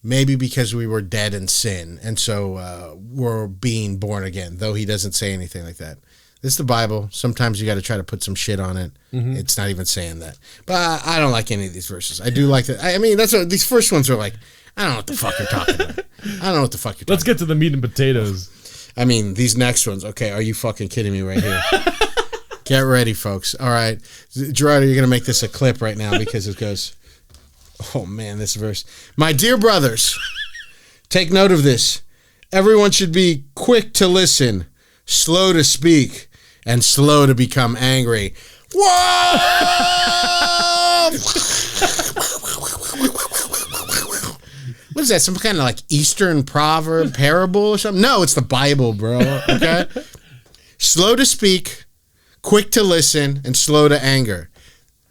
maybe because we were dead in sin, and so we're being born again, though he doesn't say anything like that. This is the Bible. Sometimes you got to try to put some shit on it. Mm-hmm. It's not even saying that. But I don't like any of these verses. I do like that. I mean, that's what these first ones are like, I don't know what the fuck you're talking about. I don't know what the fuck you're talking Let's get to the meat and potatoes. I mean, these next ones, okay, are you fucking kidding me right here? Get ready, folks. All right. Gerardo, you're going to make this a clip right now because it goes, oh, man, this verse. My dear brothers, take note of this. Everyone should be quick to listen, slow to speak, and slow to become angry. Whoa! What is that? Some kind of like Eastern proverb, parable or something? No, it's the Bible, bro. Okay? Slow to speak, quick to listen, and slow to anger.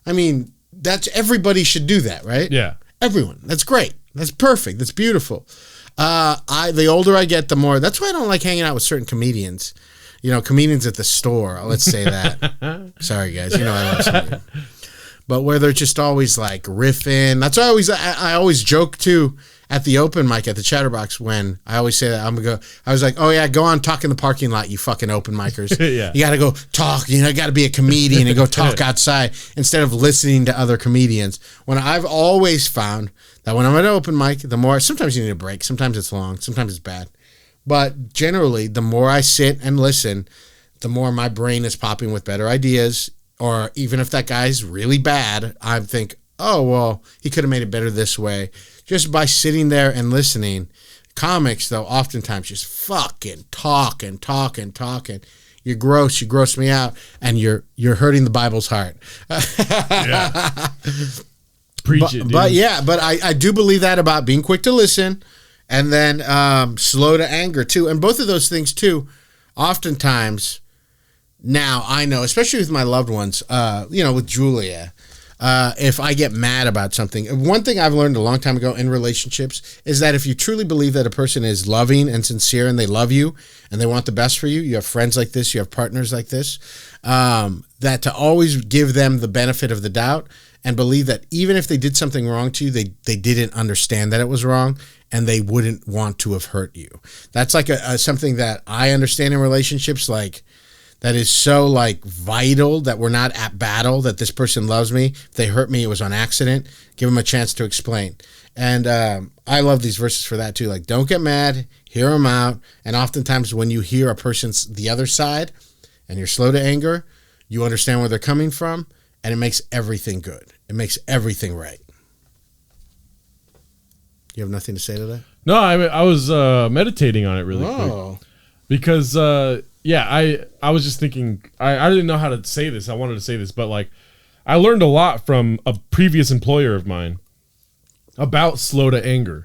I mean, that's everybody should do that, right? Yeah. Everyone. That's great. That's perfect. That's beautiful. The older I get, the more. That's why I don't like hanging out with certain comedians. comedians at the store. Let's say that. Sorry, guys. I love some. But where they're just always like riffing. That's why I always joke too at the open mic at the Chatterbox when I always say that I was like, oh yeah, go on talk in the parking lot, you fucking open micers. Yeah. You got to go talk. You got to be a comedian and go talk outside instead of listening to other comedians. When I've always found that when I'm at an open mic, the more sometimes you need a break, sometimes it's long, sometimes it's bad, but generally the more I sit and listen, the more my brain is popping with better ideas. Or even if that guy's really bad, I think, oh, well, he could have made it better this way. Just by sitting there and listening. Comics, though, oftentimes just fucking talking. You're gross. You gross me out. And you're hurting the Bible's heart. Yeah. Preach it, dude. But I do believe that about being quick to listen and then slow to anger, too. And both of those things, too, oftentimes... Now, I know, especially with my loved ones, with Julia, if I get mad about something, one thing I've learned a long time ago in relationships is that if you truly believe that a person is loving and sincere and they love you and they want the best for you, you have friends like this, you have partners like this, that to always give them the benefit of the doubt and believe that even if they did something wrong to you, they didn't understand that it was wrong and they wouldn't want to have hurt you. That's like something that I understand in relationships, like, that is so like vital that we're not at battle, that this person loves me. If they hurt me, it was on accident. Give them a chance to explain. And I love these verses for that too. Like, don't get mad, hear them out. And oftentimes when you hear a person's the other side and you're slow to anger, you understand where they're coming from and it makes everything good. It makes everything right. You have nothing to say to that? No, I was meditating on it really quick. Because... I was just thinking, I didn't know how to say this. I wanted to say this, but like, I learned a lot from a previous employer of mine about slow to anger.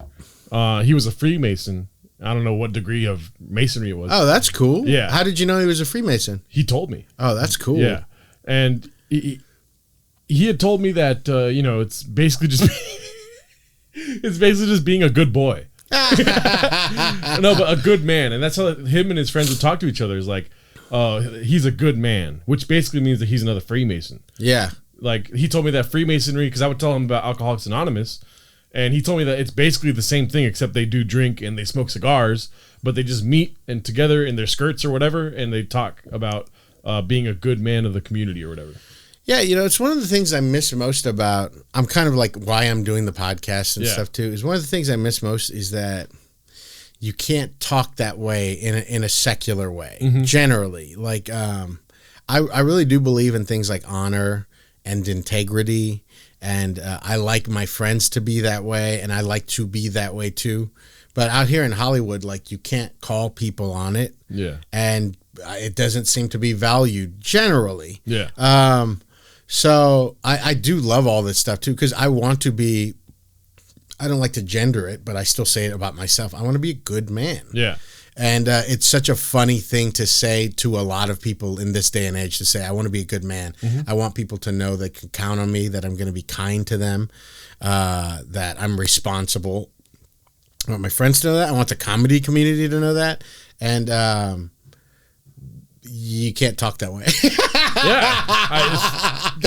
He was a Freemason. I don't know what degree of masonry it was. Oh, that's cool. Yeah. How did you know he was a Freemason? He told me. Oh, that's cool. Yeah. And he had told me that, it's basically just, being a good boy. No, but a good man, and that's how him and his friends would talk to each other. Is like, he's a good man, which basically means that he's another Freemason. Yeah, like he told me that Freemasonry, because I would tell him about Alcoholics Anonymous, and he told me that it's basically the same thing, except they do drink and they smoke cigars, but they just meet and together in their skirts or whatever, and they talk about being a good man of the community or whatever. Yeah, it's one of the things I miss most about, I'm kind of like why I'm doing the podcast and stuff too, is one of the things I miss most is that you can't talk that way in a secular way, generally. Like, I really do believe in things like honor and integrity, and I like my friends to be that way, and I like to be that way too. But out here in Hollywood, like, you can't call people on it. Yeah. And it doesn't seem to be valued generally. Yeah. So I do love all this stuff too, because I want to be, I don't like to gender it, but I still say it about myself. I want to be a good man. Yeah. And it's such a funny thing to say to a lot of people in this day and age, to say, I want to be a good man. I want people to know they can count on me, that I'm going to be kind to them, that I'm responsible. I want my friends to know that. I want the comedy community to know that. And you can't talk that way.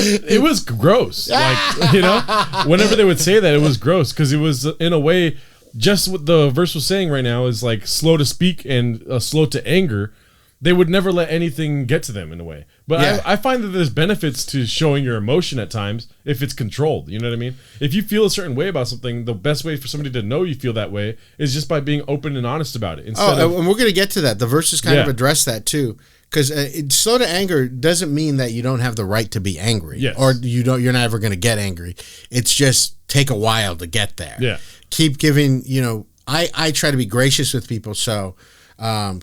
It was gross. Like, whenever they would say that, it was gross, because it was, in a way, just what the verse was saying right now is like slow to speak and slow to anger. They would never let anything get to them in a way. But I find that there's benefits to showing your emotion at times if it's controlled. You know what I mean? If you feel a certain way about something, the best way for somebody to know you feel that way is just by being open and honest about it. And we're going to get to that. The verses kind of address that too. Because slow to anger doesn't mean that you don't have the right to be angry, or you're not ever going to get angry. It's just take a while to get there. Yeah. Keep giving. I try to be gracious with people, so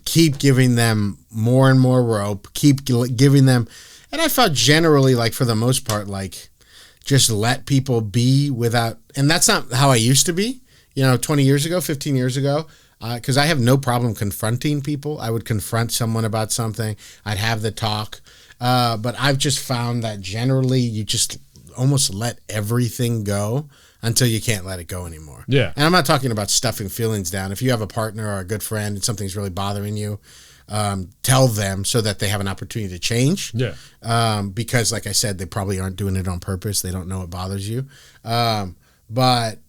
keep giving them more and more rope. Keep giving them, and I found generally, like, for the most part, like, just let people be without. And that's not how I used to be. 20 years ago, 15 years ago. Because I have no problem confronting people. I would confront someone about something. I'd have the talk. But I've just found that generally you just almost let everything go until you can't let it go anymore. Yeah. And I'm not talking about stuffing feelings down. If you have a partner or a good friend and something's really bothering you, tell them so that they have an opportunity to change. Yeah. Because like I said, they probably aren't doing it on purpose. They don't know it bothers you. But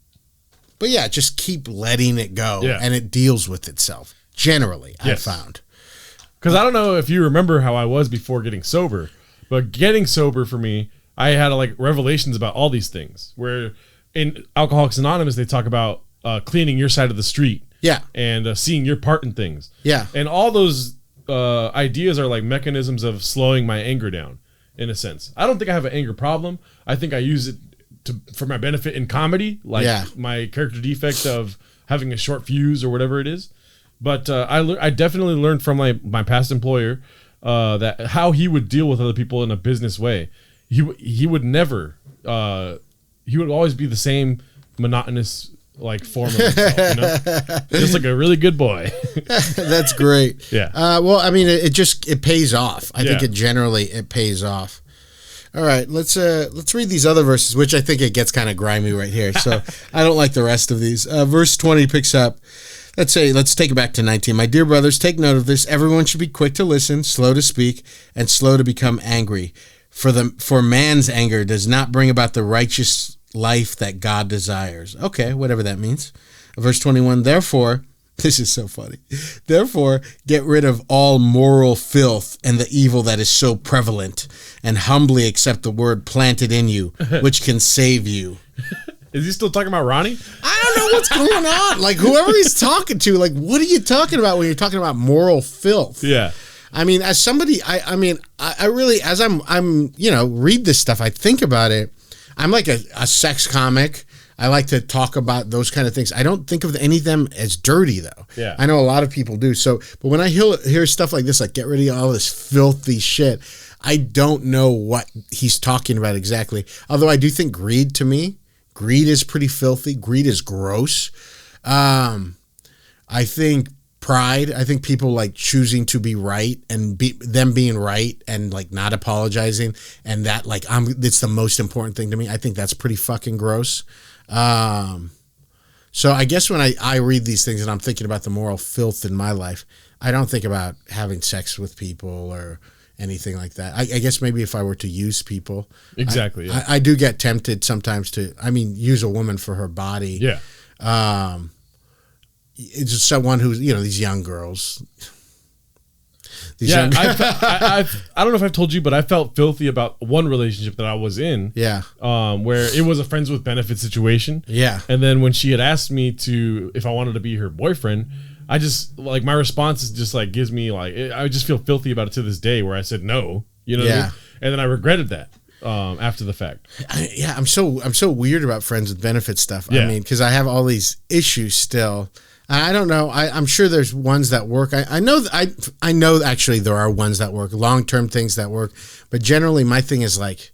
yeah, just keep letting it go, and it deals with itself. Generally, Yes. I found. Because I don't know if you remember how I was before getting sober, but getting sober for me, I had like revelations about all these things. Where in Alcoholics Anonymous, they talk about cleaning your side of the street. Yeah. And seeing your part in things. Yeah. And all those ideas are like mechanisms of slowing my anger down, in a sense. I don't think I have an anger problem. I think I use it for my benefit in comedy, like my character defect of having a short fuse or whatever it is. But I definitely learned from my past employer that how he would deal with other people in a business way. He would never. He would always be the same monotonous like form of himself, just like a really good boy. That's great. Yeah. Well, I mean, it pays off. I think it pays off. All right, let's read these other verses, which I think it gets kind of grimy right here. So I don't like the rest of these. Verse 20 picks up. Let's take it back to 19. My dear brothers, take note of this. Everyone should be quick to listen, slow to speak, and slow to become angry. For man's anger does not bring about the righteous life that God desires. Okay, whatever that means. Verse 21, therefore, this is so funny. Therefore, get rid of all moral filth and the evil that is so prevalent, and humbly accept the word planted in you, which can save you. Is he still talking about Ronnie? I don't know what's going on. Like, whoever he's talking to, like, what are you talking about when you're talking about moral filth? Yeah. I mean, as somebody, I really, as I'm, read this stuff, I think about it. I'm like a sex comic. I like to talk about those kind of things. I don't think of any of them as dirty, though. Yeah. I know a lot of people do. So, but when I hear stuff like this, like get rid of all this filthy shit, I don't know what he's talking about exactly. Although I do think greed is pretty filthy. Greed is gross. I think pride. I think people like choosing to be right and them being right and like not apologizing and that like it's the most important thing to me. I think that's pretty fucking gross. So I guess when I read these things and I'm thinking about the moral filth in my life, I don't think about having sex with people or anything like that. I guess maybe if I were to use people. Exactly. I do get tempted sometimes to, use a woman for her body. Yeah. It's just someone who's, these young girls. I don't know if I've told you, but I felt filthy about one relationship that I was in. Yeah. Where it was a friends with benefits situation. Yeah. And then when she had asked me if I wanted to be her boyfriend, I just like my response is just like gives me like I just feel filthy about it to this day where I said no, what I mean? And then I regretted that after the fact. I'm so weird about friends with benefits stuff. Yeah. I mean, because I have all these issues still. I don't know. I'm sure there's ones that work. I know actually there are ones that work, long-term things that work. But generally my thing is like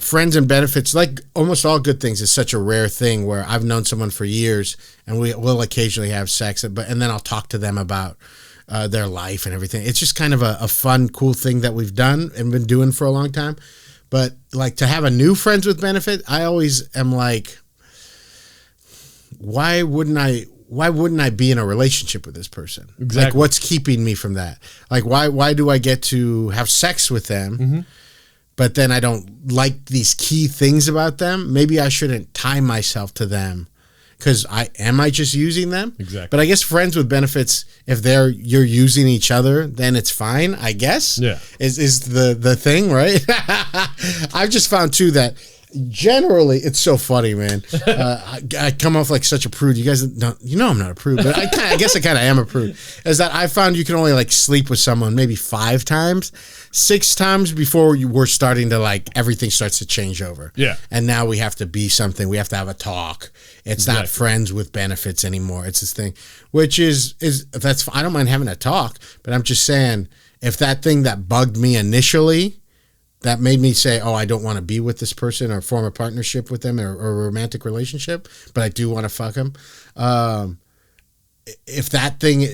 friends and benefits, like almost all good things, is such a rare thing where I've known someone for years and we'll occasionally have sex, and then I'll talk to them about their life and everything. It's just kind of a fun, cool thing that we've done and been doing for a long time. But like to have a new friends with benefit, I always am like, why wouldn't I be in a relationship with this person? Exactly. Like, what's keeping me from that? Like, why do I get to have sex with them, but then I don't like these key things about them? Maybe I shouldn't tie myself to them because am I just using them? Exactly. But I guess friends with benefits, if you're using each other, then it's fine, I guess. Yeah. Is the thing, right? I've just found too that generally it's so funny, man. I come off like such a prude. You guys don't, I'm not a prude, but I guess I kind of am a prude. Is that I found you can only like sleep with someone maybe 5 times, 6 times before we're starting to like everything starts to change over. Yeah. And now we have to be something. We have to have a talk. It's not friends with benefits anymore. It's this thing, which is that's I don't mind having a talk, but I'm just saying if that thing that bugged me initially, that made me say, oh, I don't want to be with this person or form a partnership with them or a romantic relationship, but I do want to fuck them. If that thing,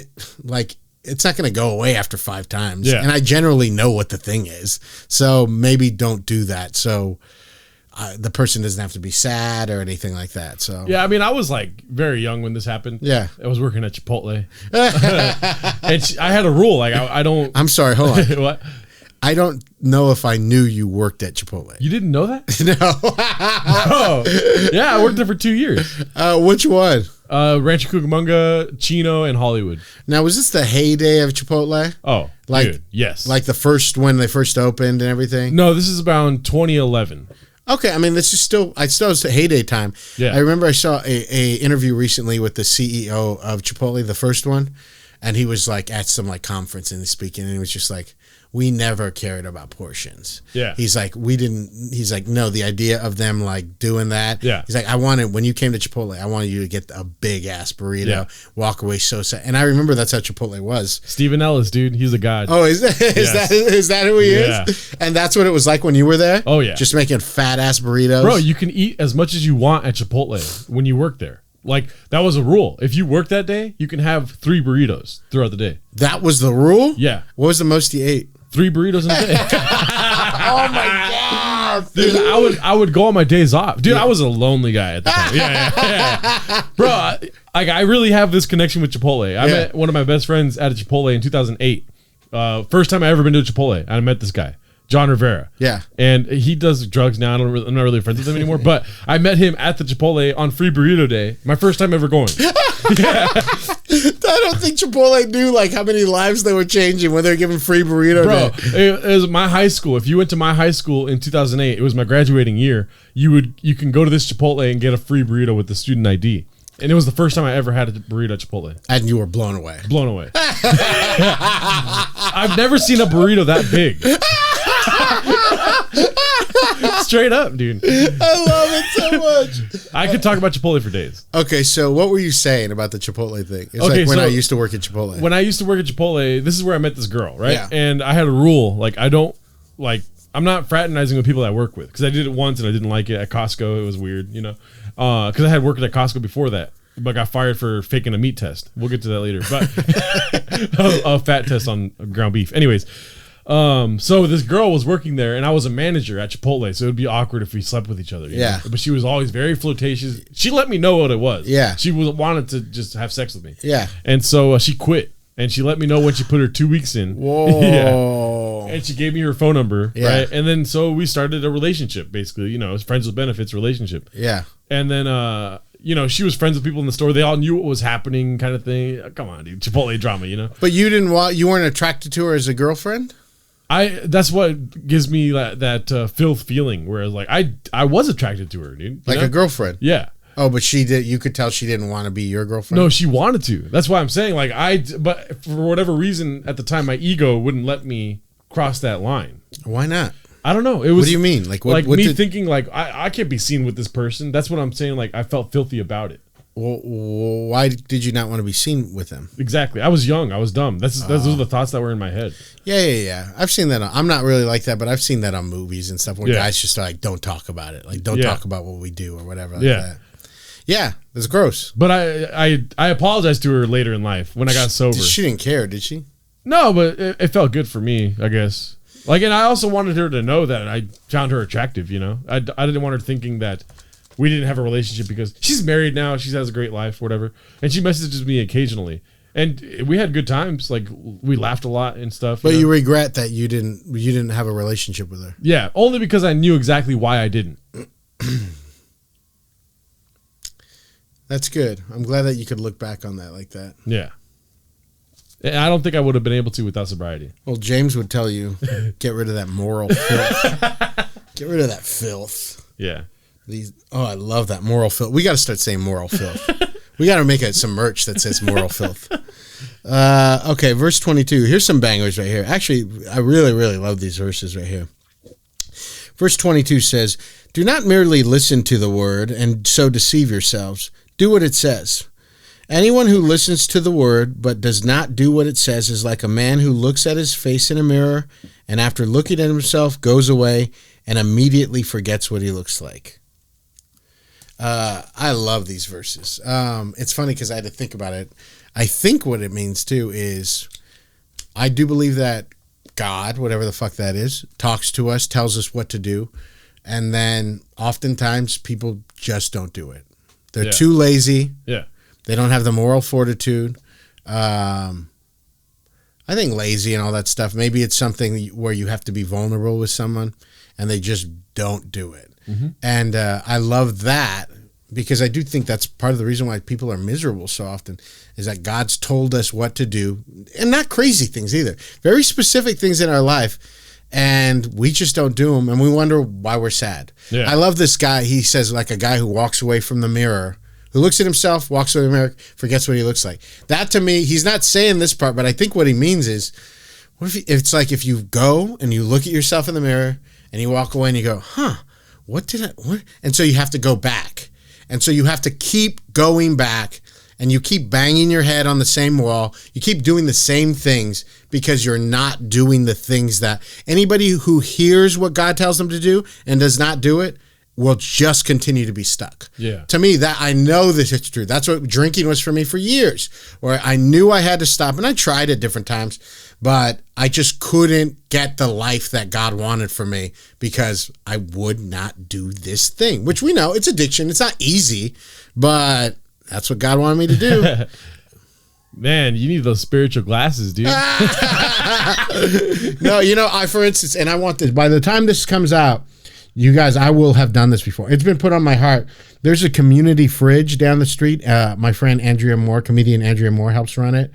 like, it's not going to go away after 5 times. Yeah. And I generally know what the thing is. So maybe don't do that. So the person doesn't have to be sad or anything like that. So Yeah, I mean, I was like very young when this happened. Yeah. I was working at Chipotle, and I had a rule like I don't. I'm sorry, hold on. What? I don't know if I knew you worked at Chipotle. You didn't know that? No. Oh, yeah, I worked there for 2 years. Which one? Rancho Cucamonga, Chino, and Hollywood. Now, was this the heyday of Chipotle? Oh, Like, dude, yes. Like the first, when they first opened and everything? No, this is about 2011. Okay, I mean, this is still, it's heyday time. Yeah. I remember I saw a interview recently with the CEO of Chipotle, the first one, and he was like at some like conference and speaking, and he was just like, we never cared about portions. Yeah. He's like, no, the idea of them like doing that. Yeah. He's like, when you came to Chipotle, I wanted you to get a big ass burrito, Yeah. walk away so sad. And I remember that's how Chipotle was. Stephen Ellis, dude, he's a god. Oh, is that who he Yeah. is? And that's what it was like when you were there? Oh, yeah. Just making fat ass burritos. Bro, you can eat as much as you want at Chipotle when you work there. Like, that was a rule. If you work that day, you can have 3 burritos throughout the day. That was the rule? Yeah. What was the most you ate? 3 burritos in a day. Oh my god, Dude, I would go on my days off. Dude, I was a lonely guy at the time. Yeah. Bro, I really have this connection with Chipotle. I met one of my best friends at a Chipotle in 2008. First time I ever been to a Chipotle, and I met this guy, John Rivera. Yeah. And he does drugs now. I'm not really friends with him anymore. But I met him at the Chipotle on Free Burrito Day. My first time ever going. I don't think Chipotle knew like how many lives they were changing when they were giving free burrito. Bro, day. it was my high school. If you went to my high school in 2008, it was my graduating year. You can go to this Chipotle and get a free burrito with the student ID. And it was the first time I ever had a burrito at Chipotle. And you were blown away. Blown away. I've never seen a burrito that big. Straight up, dude. I love it so much. I could talk about Chipotle for days. Okay, so what were you saying about the Chipotle thing? It's Okay, like when so I used to work at Chipotle. When I used to work at Chipotle, this is where I met this girl, right? Yeah. And I had a rule, like I'm not fraternizing with people I work with, because I did it once and I didn't like it at Costco. It was weird, because I had worked at Costco before that, but got fired for faking a meat test. We'll get to that later, but a fat test on ground beef. Anyways, so this girl was working there, and I was a manager at Chipotle, so it would be awkward if we slept with each other. You know? But she was always very flirtatious. She let me know what it was. Yeah. She wanted to just have sex with me. Yeah. And so she quit. And she let me know when she put her 2 weeks in. Whoa. Yeah. And she gave me her phone number, Yeah. right? And then so we started a relationship, basically, it was friends with benefits relationship. Yeah. And then, she was friends with people in the store. They all knew what was happening, kind of thing. Come on, dude, Chipotle drama, But you weren't attracted to her as a girlfriend? That's what gives me that filth feeling, where like I was attracted to her, dude. Like a girlfriend? Yeah. Oh, but you could tell she didn't want to be your girlfriend? No, she wanted to. That's why I'm saying, but for whatever reason at the time, my ego wouldn't let me cross that line. Why not? I don't know. It was. What do you mean? Thinking I can't be seen with this person. That's what I'm saying. Like I felt filthy about it. Well, why did you not want to be seen with them? Exactly. I was young. I was dumb. Those are the thoughts that were in my head. Yeah. I've seen that. I'm not really like that, but I've seen that on movies and stuff where Yeah. guys just like, don't talk about it. Like, don't talk about what we do or whatever like Yeah. that. Yeah, it's gross. But I apologized to her later in life when I got sober. She didn't care, did she? No, but it felt good for me, I guess. And I also wanted her to know that I found her attractive, I didn't want her thinking that we didn't have a relationship because she's married now, she has a great life, whatever. And she messages me occasionally. And we had good times, like we laughed a lot and stuff. But you regret that you didn't have a relationship with her. Yeah, only because I knew exactly why I didn't. That's good. I'm glad that you could look back on that like that. Yeah. And I don't think I would have been able to without sobriety. Well, James would tell you, get rid of that moral filth. Get rid of that filth. Yeah. I love that moral filth. We got to start saying moral filth. We got to make some merch that says moral filth. Okay, verse 22. Here's some bangers right here. Actually, I really, really love these verses right here. Verse 22 says, do not merely listen to the word and so deceive yourselves. Do what it says. Anyone who listens to the word but does not do what it says is like a man who looks at his face in a mirror and after looking at himself goes away and immediately forgets what he looks like. I love these verses. It's funny because I had to think about it. I think what it means too is I do believe that God, whatever the fuck that is, talks to us, tells us what to do. And then oftentimes people just don't do it. They're Yeah. too lazy. Yeah. They don't have the moral fortitude. I think lazy and all that stuff. Maybe it's something where you have to be vulnerable with someone and they just don't do it. And I love that because I do think that's part of the reason why people are miserable so often is that God's told us what to do, and not crazy things either. Very specific things in our life, and we just don't do them, and we wonder why we're sad. Yeah. I love this guy. He says, like, a guy who walks away from the mirror, who looks at himself, walks away from the mirror, forgets what he looks like. That, to me, he's not saying this part, but I think what he means is, what if it's like if you go and you look at yourself in the mirror and you walk away and you go, what? And so you have to go back. And so you have to keep going back, and you keep banging your head on the same wall. You keep doing the same things because you're not doing the things that anybody who hears what God tells them to do and does not do it will just continue to be stuck. Yeah. To me, that I know this is true. That's what drinking was for me for years, where I knew I had to stop, and I tried at different times, but I just couldn't get the life that God wanted for me because I would not do this thing, which we know it's addiction. It's not easy, but that's what God wanted me to do. Man, you need those spiritual glasses, dude. No, for instance, and I want this, by the time this comes out, you guys, I will have done this before. It's been put on my heart. There's a community fridge down the street. My friend comedian Andrea Moore helps run it.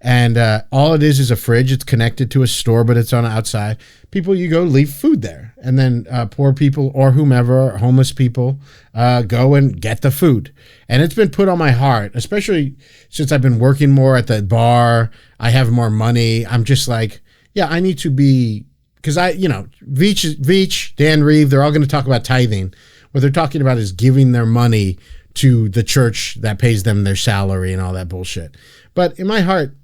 And all it is a fridge. It's connected to a store, but it's on the outside. People, you go leave food there. And then poor people or whomever, homeless people, go and get the food. And it's been put on my heart, especially since I've been working more at the bar. I have more money. I'm just like, yeah, I need to be, because Veach, Dan Reeves, they're all going to talk about tithing. What they're talking about is giving their money to the church that pays them their salary and all that bullshit. But in my heart,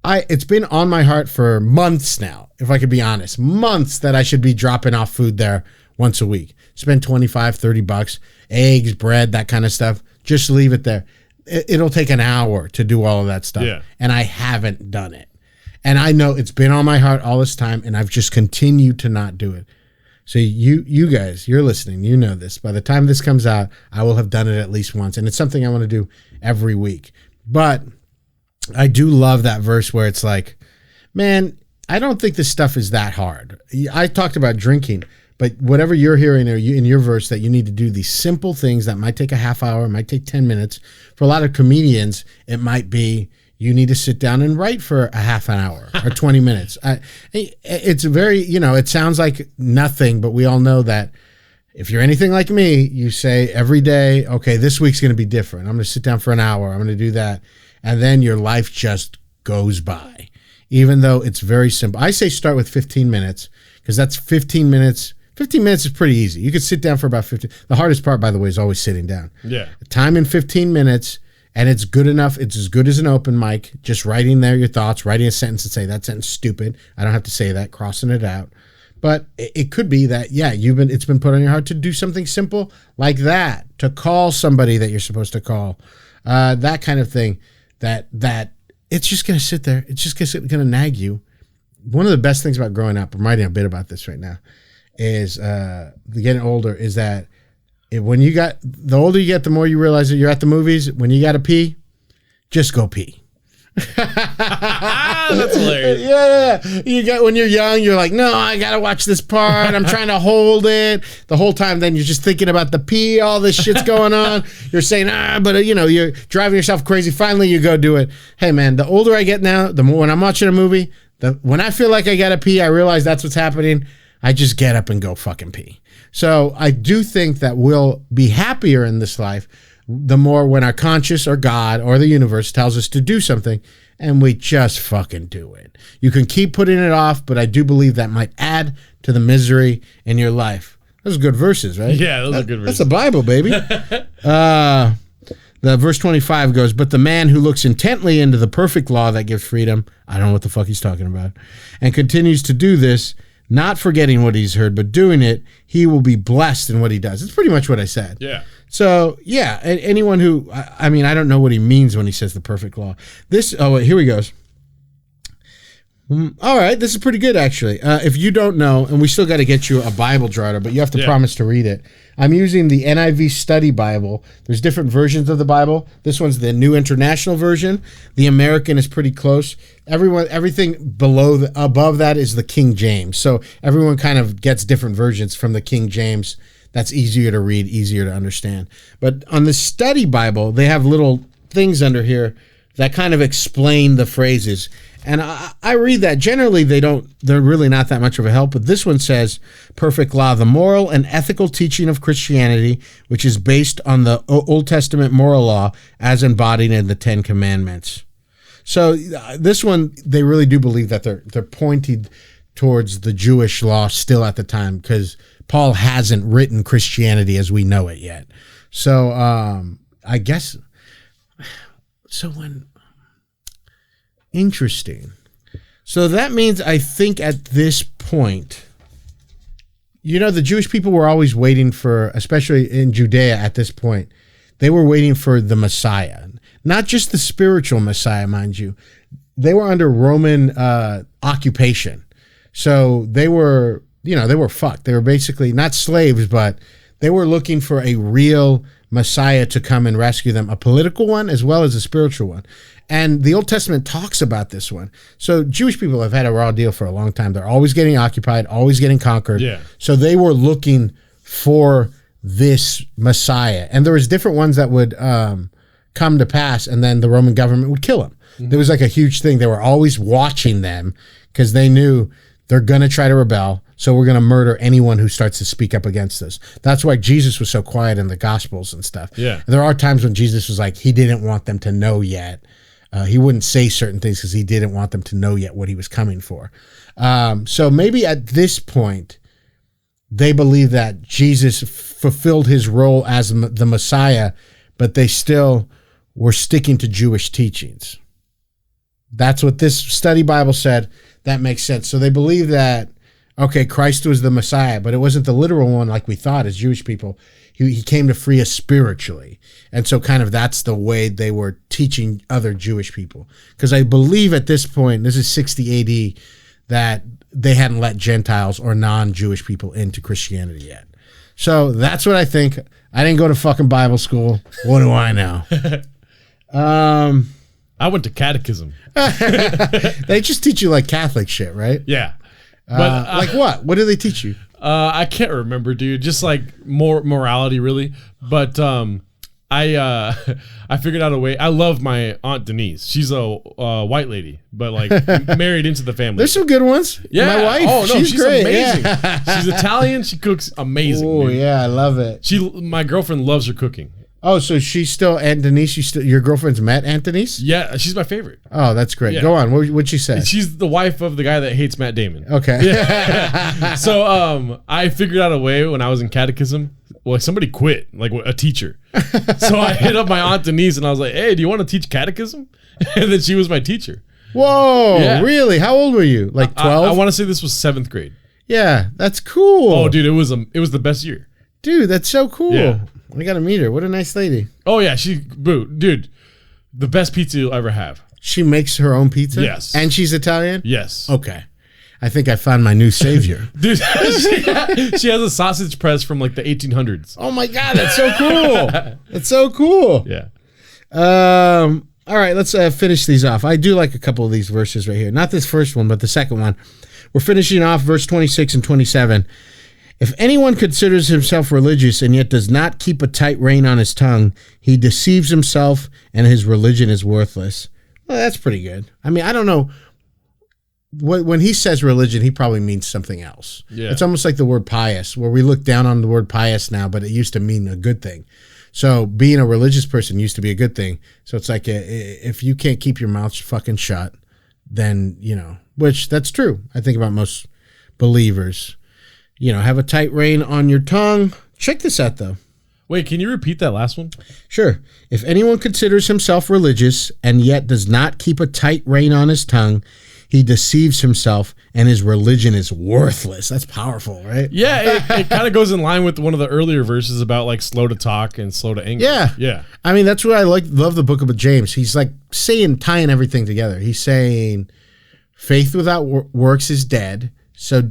it's been on my heart for months now, if I could be honest, months that I should be dropping off food there once a week. Spend $25, $30, eggs, bread, that kind of stuff. Just leave it there. It'll take an hour to do all of that stuff. Yeah. And I haven't done it. And I know it's been on my heart all this time, and I've just continued to not do it. So you guys, you're listening, you know this. By the time this comes out, I will have done it at least once. And it's something I want to do every week. But I do love that verse where it's like, man, I don't think this stuff is that hard. I talked about drinking, but whatever you're hearing or in your verse that you need to do these simple things that might take a half hour, might take 10 minutes. For a lot of comedians, it might be you need to sit down and write for a half an hour or 20 minutes. It's very, it sounds like nothing, but we all know that if you're anything like me, you say every day, okay, this week's going to be different. I'm going to sit down for an hour. I'm going to do that. And then your life just goes by, even though it's very simple. I say start with 15 minutes because that's 15 minutes. 15 minutes is pretty easy. You could sit down for about 15. The hardest part, by the way, is always sitting down. Yeah. Time in 15 minutes, and it's good enough. It's as good as an open mic, just writing there your thoughts, writing a sentence and say, that sentence is stupid. I don't have to say that, crossing it out. But it could be that, it's been put on your heart to do something simple like that, to call somebody that you're supposed to call, that kind of thing. That it's just going to sit there. It's just going to nag you. One of the best things about growing up, I'm writing a bit about this right now, is getting older, is that the older you get, the more you realize that you're at the movies. When you got to pee, just go pee. That's hilarious. Yeah. When you're young, you're like, no, I gotta watch this part. I'm trying to hold it the whole time. Then you're just thinking about the pee. All this shit's going on. You're saying, but you're driving yourself crazy. Finally, you go do it. Hey, man, the older I get now, the more when I'm watching a movie, when I feel like I gotta pee, I realize that's what's happening. I just get up and go fucking pee. So I do think that we'll be happier in this life the more when our conscience or God or the universe tells us to do something and we just fucking do it. You can keep putting it off, but I do believe that might add to the misery in your life. Those are good verses, right? Yeah, those are good verses. That's the Bible, baby. The verse 25 goes, but the man who looks intently into the perfect law that gives freedom, I don't know what the fuck he's talking about, and continues to do this, not forgetting what he's heard, but doing it, he will be blessed in what he does. It's pretty much what I said. Yeah. So, yeah, anyone who, I don't know what he means when he says the perfect law. Here he goes. All right, this is pretty good, actually. If you don't know, and we still got to get you a Bible, Gerardo, but you have to promise to read it. I'm using the NIV Study Bible. There's different versions of the Bible. This one's the New International Version. The American is pretty close. Everything above that is the King James. So everyone kind of gets different versions from the King James. That's easier to read, easier to understand. But on the Study Bible, they have little things under here that kind of explain the phrases. And I read that. Generally, they're really not that much of a help. But this one says, perfect law, the moral and ethical teaching of Christianity, which is based on the Old Testament moral law as embodied in the Ten Commandments. So this one, they really do believe that they're pointing towards the Jewish law still at the time, because Paul hasn't written Christianity as we know it yet. So I guess, interesting. So that means, I think at this point, the Jewish people were always waiting for, especially in Judea at this point, they were waiting for the Messiah. Not just the spiritual Messiah, mind you. They were under Roman occupation. So they were fucked. They were basically not slaves, but they were looking for a real Messiah to come and rescue them, a political one as well as a spiritual one. And the Old Testament talks about this one. So Jewish people have had a raw deal for a long time. They're always getting occupied, always getting conquered. Yeah. So they were looking for this Messiah. And there was different ones that would come to pass, and then the Roman government would kill them. Mm-hmm. There was like a huge thing. They were always watching them because they knew they're going to try to rebel. So we're going to murder anyone who starts to speak up against us. That's why Jesus was so quiet in the Gospels and stuff. Yeah. There are times when Jesus was like, he didn't want them to know yet. He wouldn't say certain things because he didn't want them to know yet what he was coming for. So maybe at this point, they believe that Jesus fulfilled his role as the Messiah, but they still were sticking to Jewish teachings. That's what this study Bible said. That makes sense. So they believe that, okay, Christ was the Messiah, but it wasn't the literal one like we thought as Jewish people. He came to free us spiritually. And so kind of that's the way they were teaching other Jewish people. Because I believe at this point, this is 60 AD, that they hadn't let Gentiles or non-Jewish people into Christianity yet. So that's what I think. I didn't go to fucking Bible school. What do I know? I went to catechism. They just teach you like Catholic shit, right? Yeah. But like what? What do they teach you? I can't remember, dude. Just like more morality, really. But I figured out a way. I love my Aunt Denise. She's a white lady, but like married into the family. There's some good ones. Yeah. My wife. Oh no, she's great. amazing. Yeah. She's Italian. She cooks amazing. Oh yeah, I love it. My girlfriend loves her cooking. Oh, so she's still Aunt Denise. Your girlfriend's met Aunt Denise? Yeah, she's my favorite. Oh, that's great. Yeah. Go on. What'd she say? She's the wife of the guy that hates Matt Damon. Okay. Yeah. So I figured out a way when I was in catechism. Well, somebody quit, like a teacher. So I hit up my Aunt Denise and I was like, "Hey, do you want to teach catechism?" And then she was my teacher. Whoa, yeah. Really? How old were you? Like 12? I want to say this was 7th grade. Yeah, that's cool. Oh, dude, it was the best year. Dude, that's so cool. Yeah. I gotta meet her. What a nice lady. Oh yeah, dude, the best pizza you'll ever have. She makes her own pizza? Yes. And she's Italian? Yes. Okay. I think I found my new savior. Dude, she has a sausage press from like the 1800s. Oh my God, that's so cool. That's so cool. Yeah. All right, let's finish these off. I do like a couple of these verses right here. Not this first one, but the second one. We're finishing off verse 26 and 27. If anyone considers himself religious and yet does not keep a tight rein on his tongue, he deceives himself and his religion is worthless. Well, that's pretty good. I mean, I don't know. When he says religion, he probably means something else. Yeah. It's almost like the word pious, where we look down on the word pious now, but it used to mean a good thing. So being a religious person used to be a good thing. So it's like if you can't keep your mouth fucking shut, then, which that's true. I think about most believers. Have a tight rein on your tongue. Check this out, though. Wait, can you repeat that last one? Sure. If anyone considers himself religious and yet does not keep a tight rein on his tongue, he deceives himself and his religion is worthless. That's powerful, right? Yeah, it kind of goes in line with one of the earlier verses about like slow to talk and slow to anger. Yeah. Yeah. I mean, that's what I love the book of James. He's like tying everything together. He's saying, Faith without works is dead. So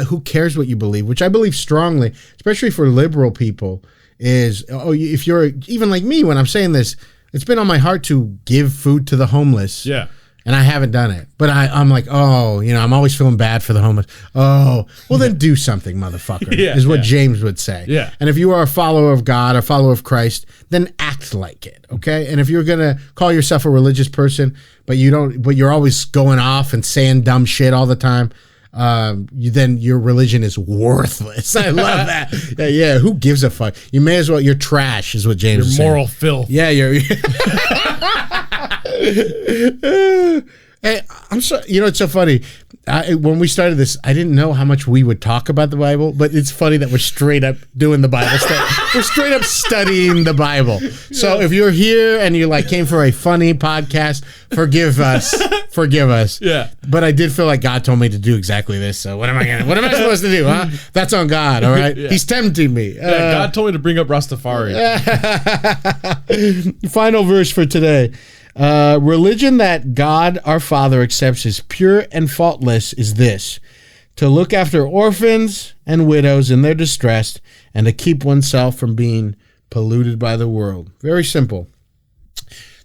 who cares what you believe? Which I believe strongly, especially for liberal people, is, if you're even like me, when I'm saying this, it's been on my heart to give food to the homeless. Yeah. And I haven't done it. But I'm like, I'm always feeling bad for the homeless. Oh, well, then do something, motherfucker, is what James would say. Yeah. And if you are a follower of God, a follower of Christ, then act like it, okay? And if you're going to call yourself a religious person, but you're always going off and saying dumb shit all the time, then your religion is worthless. I love that. Yeah, who gives a fuck? You may as well, you're trash, is what James is saying. Moral filth. Yeah, you're... Hey, I'm sorry. It's so funny. When we started this, I didn't know how much we would talk about the Bible, but it's funny that we're straight up doing the Bible stuff. We're straight up studying the Bible. So if you're here and you came for a funny podcast, forgive us. Forgive us. Yeah. But I did feel like God told me to do exactly this. So what am I supposed to do, huh? That's on God, all right? Yeah. He's tempting me. God told me to bring up Rastafari. Final verse for today. Religion that God our Father accepts as pure and faultless is this: to look after orphans and widows in their distress, and to keep oneself from being polluted by the world. Very simple.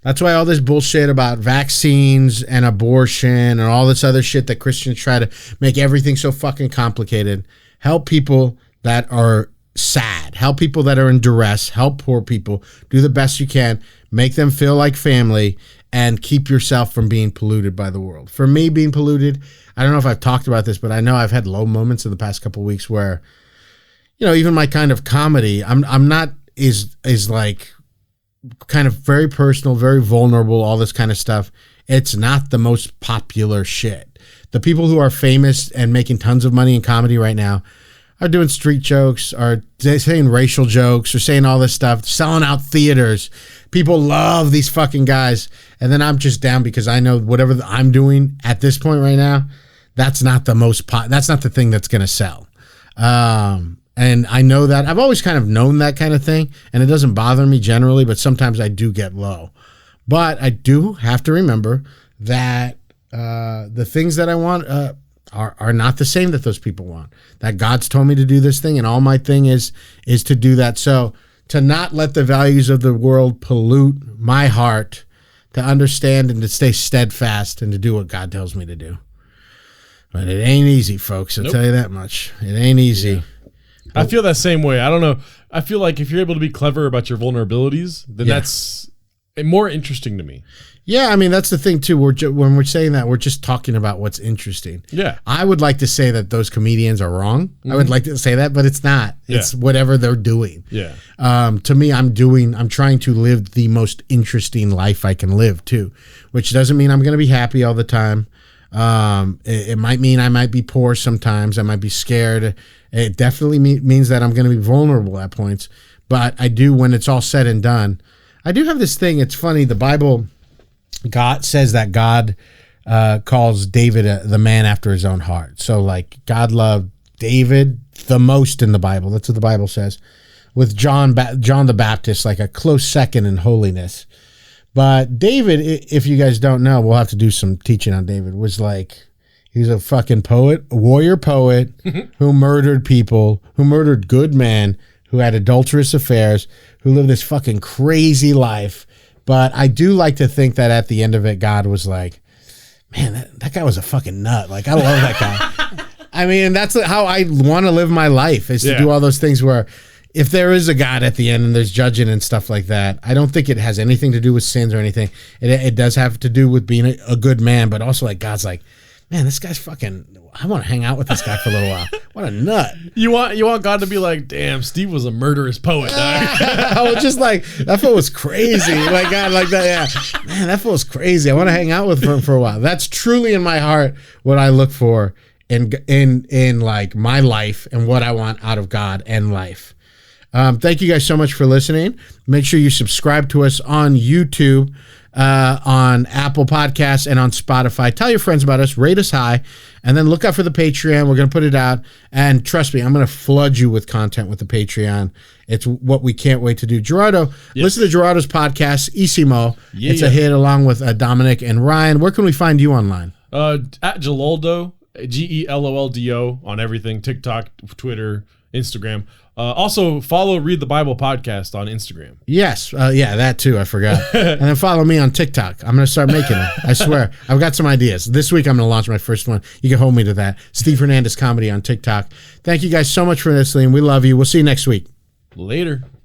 That's why all this bullshit about vaccines and abortion and all this other shit that Christians try to make everything so fucking complicated. Help people that are sad. Help people that are in duress. Help poor people. Do the best you can. Make them feel like family, and keep yourself from being polluted by the world. For me, being polluted, I don't know if I've talked about this, but I know I've had low moments in the past couple of weeks where, even my kind of comedy, I'm not is like kind of very personal, very vulnerable, all this kind of stuff. It's not the most popular shit. The people who are famous and making tons of money in comedy right now are doing street jokes, are saying racial jokes, or saying all this stuff, selling out theaters. People love these fucking guys. And then I'm just down because I know whatever I'm doing at this point right now, that's not the that's not the thing that's going to sell. And I know that. I've always kind of known that kind of thing, and it doesn't bother me generally, but sometimes I do get low. But I do have to remember that the things that I want are not the same that those people want. That God's told me to do this thing, and all my thing is to do that. So to not let the values of the world pollute my heart, to understand and to stay steadfast and to do what God tells me to do. But it ain't easy, folks. I'll tell you that much. It ain't easy. Yeah. I feel that same way. I don't know. I feel like if you're able to be clever about your vulnerabilities, then that's more interesting to me. Yeah, I mean, that's the thing, too. When we're saying that, we're just talking about what's interesting. Yeah. I would like to say that those comedians are wrong. Mm-hmm. I would like to say that, but it's not. It's whatever they're doing. Yeah. To me, I'm trying to live the most interesting life I can live, too, which doesn't mean I'm going to be happy all the time. It might mean I might be poor sometimes. I might be scared. It definitely means that I'm going to be vulnerable at points. But I do, when it's all said and done, I do have this thing. It's funny. The Bible, God says that God calls David the man after his own heart. So like God loved David the most in the Bible. That's what the Bible says. With John the Baptist, like a close second in holiness. But David, if you guys don't know, we'll have to do some teaching on David, he was a fucking poet, a warrior poet who murdered people, who murdered good men, who had adulterous affairs, who lived this fucking crazy life. But I do like to think that at the end of it, God was like, man, that guy was a fucking nut. Like, I love that guy. I mean, that's how I want to live my life, is to do all those things where if there is a God at the end and there's judging and stuff like that, I don't think it has anything to do with sins or anything. It does have to do with being a good man, but also like God's like, man, this guy's fucking, I want to hang out with this guy for a little while. What a nut. You want God to be like, damn, Steve was a murderous poet. I was just like, that fool was crazy. Like, God, like that, yeah. Man, that fool was crazy. I want to hang out with him for a while. That's truly in my heart what I look for in like my life and what I want out of God and life. Thank you guys so much for listening. Make sure you subscribe to us on YouTube, on Apple Podcasts, and on Spotify. Tell your friends about us, rate us high, and then look out for the Patreon. We're going to put it out, and trust me, I'm going to flood you with content with the Patreon. It's what we can't wait to do. Gerardo, listen to Gerardo's podcast, Isimo. It's a hit, along with Dominic and Ryan. Where can we find you online? At Geloldo, Geloldo on everything, TikTok, Twitter, Instagram. Also, follow Read the Bible podcast on Instagram. Yes. Yeah, that too. I forgot. And then follow me on TikTok. I'm going to start making them. I swear. I've got some ideas. This week, I'm going to launch my first one. You can hold me to that. Steve Hernandez Comedy on TikTok. Thank you guys so much for listening. We love you. We'll see you next week. Later.